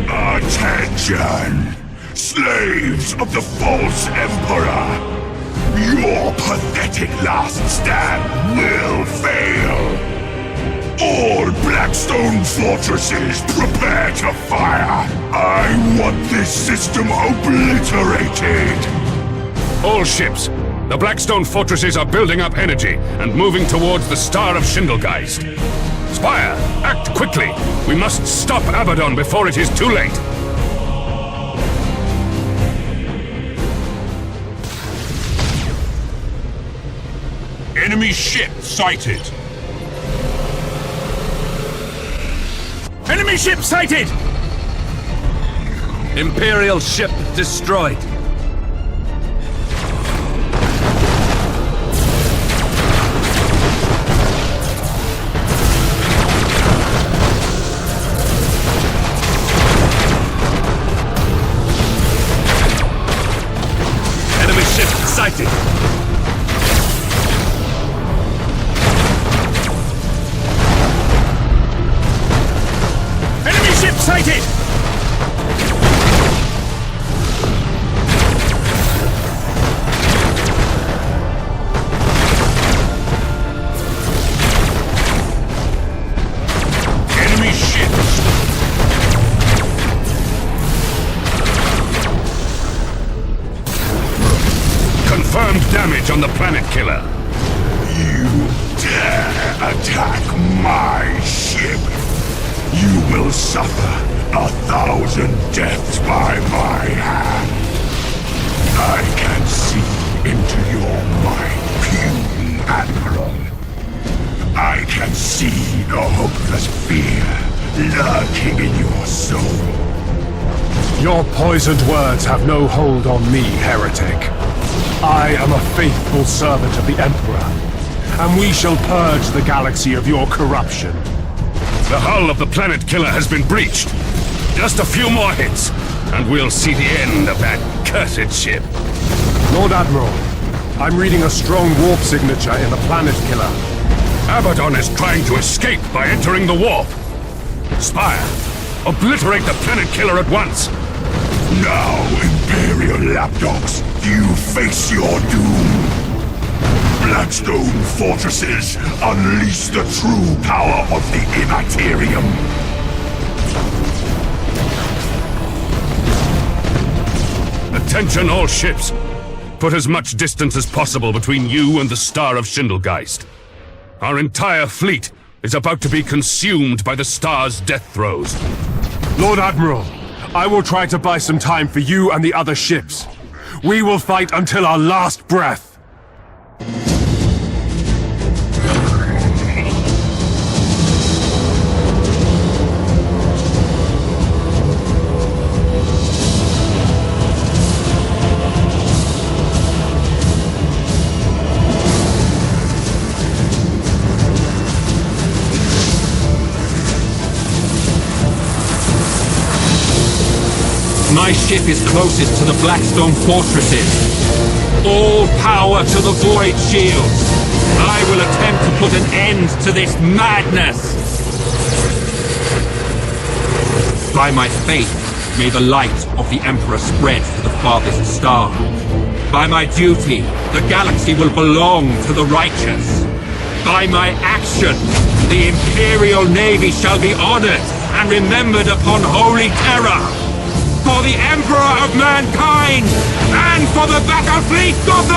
Attention! Slaves of the false Emperor! Your pathetic last stand will fail! All Blackstone fortresses prepare to fire! I want this system obliterated! All ships, the Blackstone fortresses are building up energy and moving towards the Star of Schindelgeist. Spire, act quickly! We must stop Abaddon before it is too late! Enemy ship sighted! Enemy ship sighted! Imperial ship destroyed. Enemy ship sighted! Sighted! Enemy ships! Confirmed damage on the Planet Killer. You dare attack my ship! You will suffer 1,000 deaths by my hand. I can see into your mind, puny Admiral. I can see the hopeless fear lurking in your soul. Your poisoned words have no hold on me, heretic. I am a faithful servant of the Emperor, and we shall purge the galaxy of your corruption. The hull of the Planet Killer has been breached. Just a few more hits, and we'll see the end of that cursed ship. Lord Admiral, I'm reading a strong warp signature in the Planet Killer. Abaddon is trying to escape by entering the warp. Spire, obliterate the Planet Killer at once. Now, Imperial lapdogs, you face your doom. Blackstone fortresses, unleash the true power of the Immaterium. Attention all ships. Put as much distance as possible between you and the Star of Schindelgeist. Our entire fleet is about to be consumed by the Star's death throes. Lord Admiral, I will try to buy some time for you and the other ships. We will fight until our last breath. My ship is closest to the Blackstone fortresses. All power to the Void Shields. I will attempt to put an end to this madness. By my faith, may the light of the Emperor spread to the farthest star. By my duty, the galaxy will belong to the righteous. By my action, the Imperial Navy shall be honored and remembered upon holy terror. For the Emperor of Mankind, and for the Battlefleet Gothic!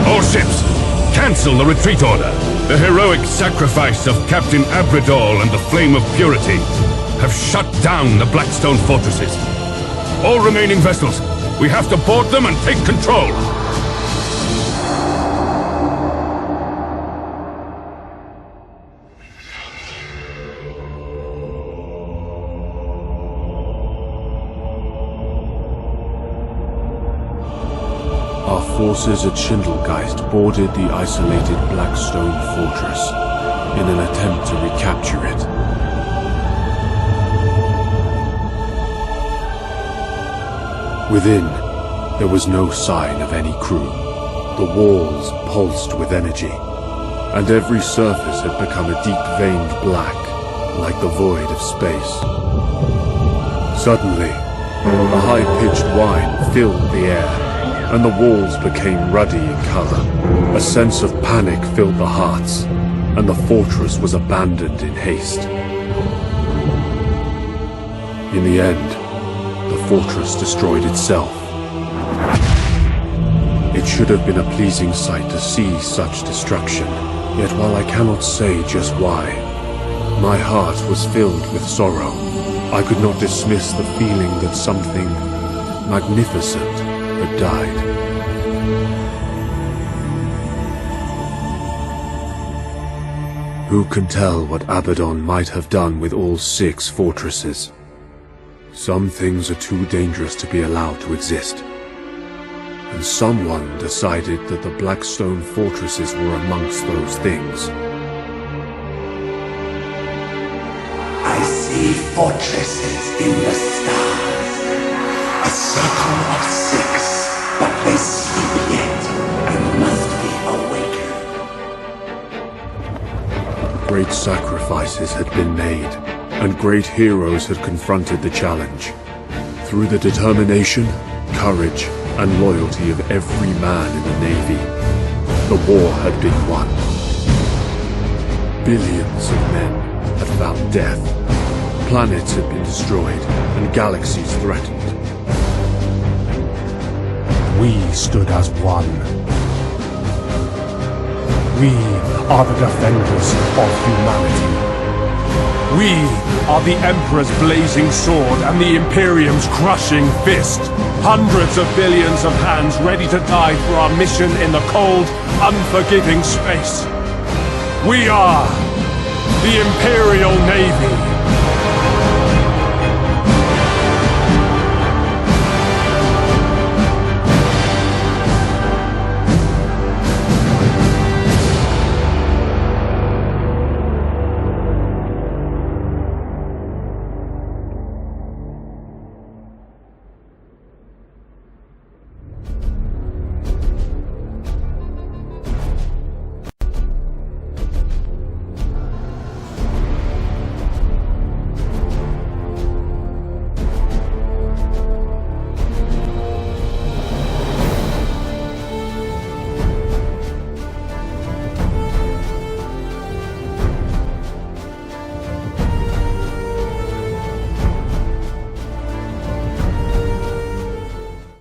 All ships, cancel the retreat order. The heroic sacrifice of Captain Abradol and the Flame of Purity have shut down the Blackstone fortresses. All remaining vessels, we have to board them and take control. Our forces at Schindelgeist boarded the isolated Blackstone fortress in an attempt to recapture it. Within, there was no sign of any crew. The walls pulsed with energy, and every surface had become a deep-veined black, like the void of space. Suddenly, a high-pitched whine filled the air, and the walls became ruddy in color. A sense of panic filled the hearts, and the fortress was abandoned in haste. In the end, the fortress destroyed itself. It should have been a pleasing sight to see such destruction, yet while I cannot say just why, my heart was filled with sorrow. I could not dismiss the feeling that something magnificent had died. Who can tell what Abaddon might have done with all 6 fortresses? Some things are too dangerous to be allowed to exist. And someone decided that the Blackstone fortresses were amongst those things. I see fortresses in the stars. A circle of 6, but they sleep yet and must be awakened. Great sacrifices had been made, and great heroes had confronted the challenge. Through the determination, courage, and loyalty of every man in the Navy, the war had been won. Billions of men had found death. Planets had been destroyed, and galaxies threatened. We stood as one. We are the defenders of humanity. We are the Emperor's blazing sword and the Imperium's crushing fist. Hundreds of billions of hands ready to die for our mission in the cold, unforgiving space. We are the Imperial Navy.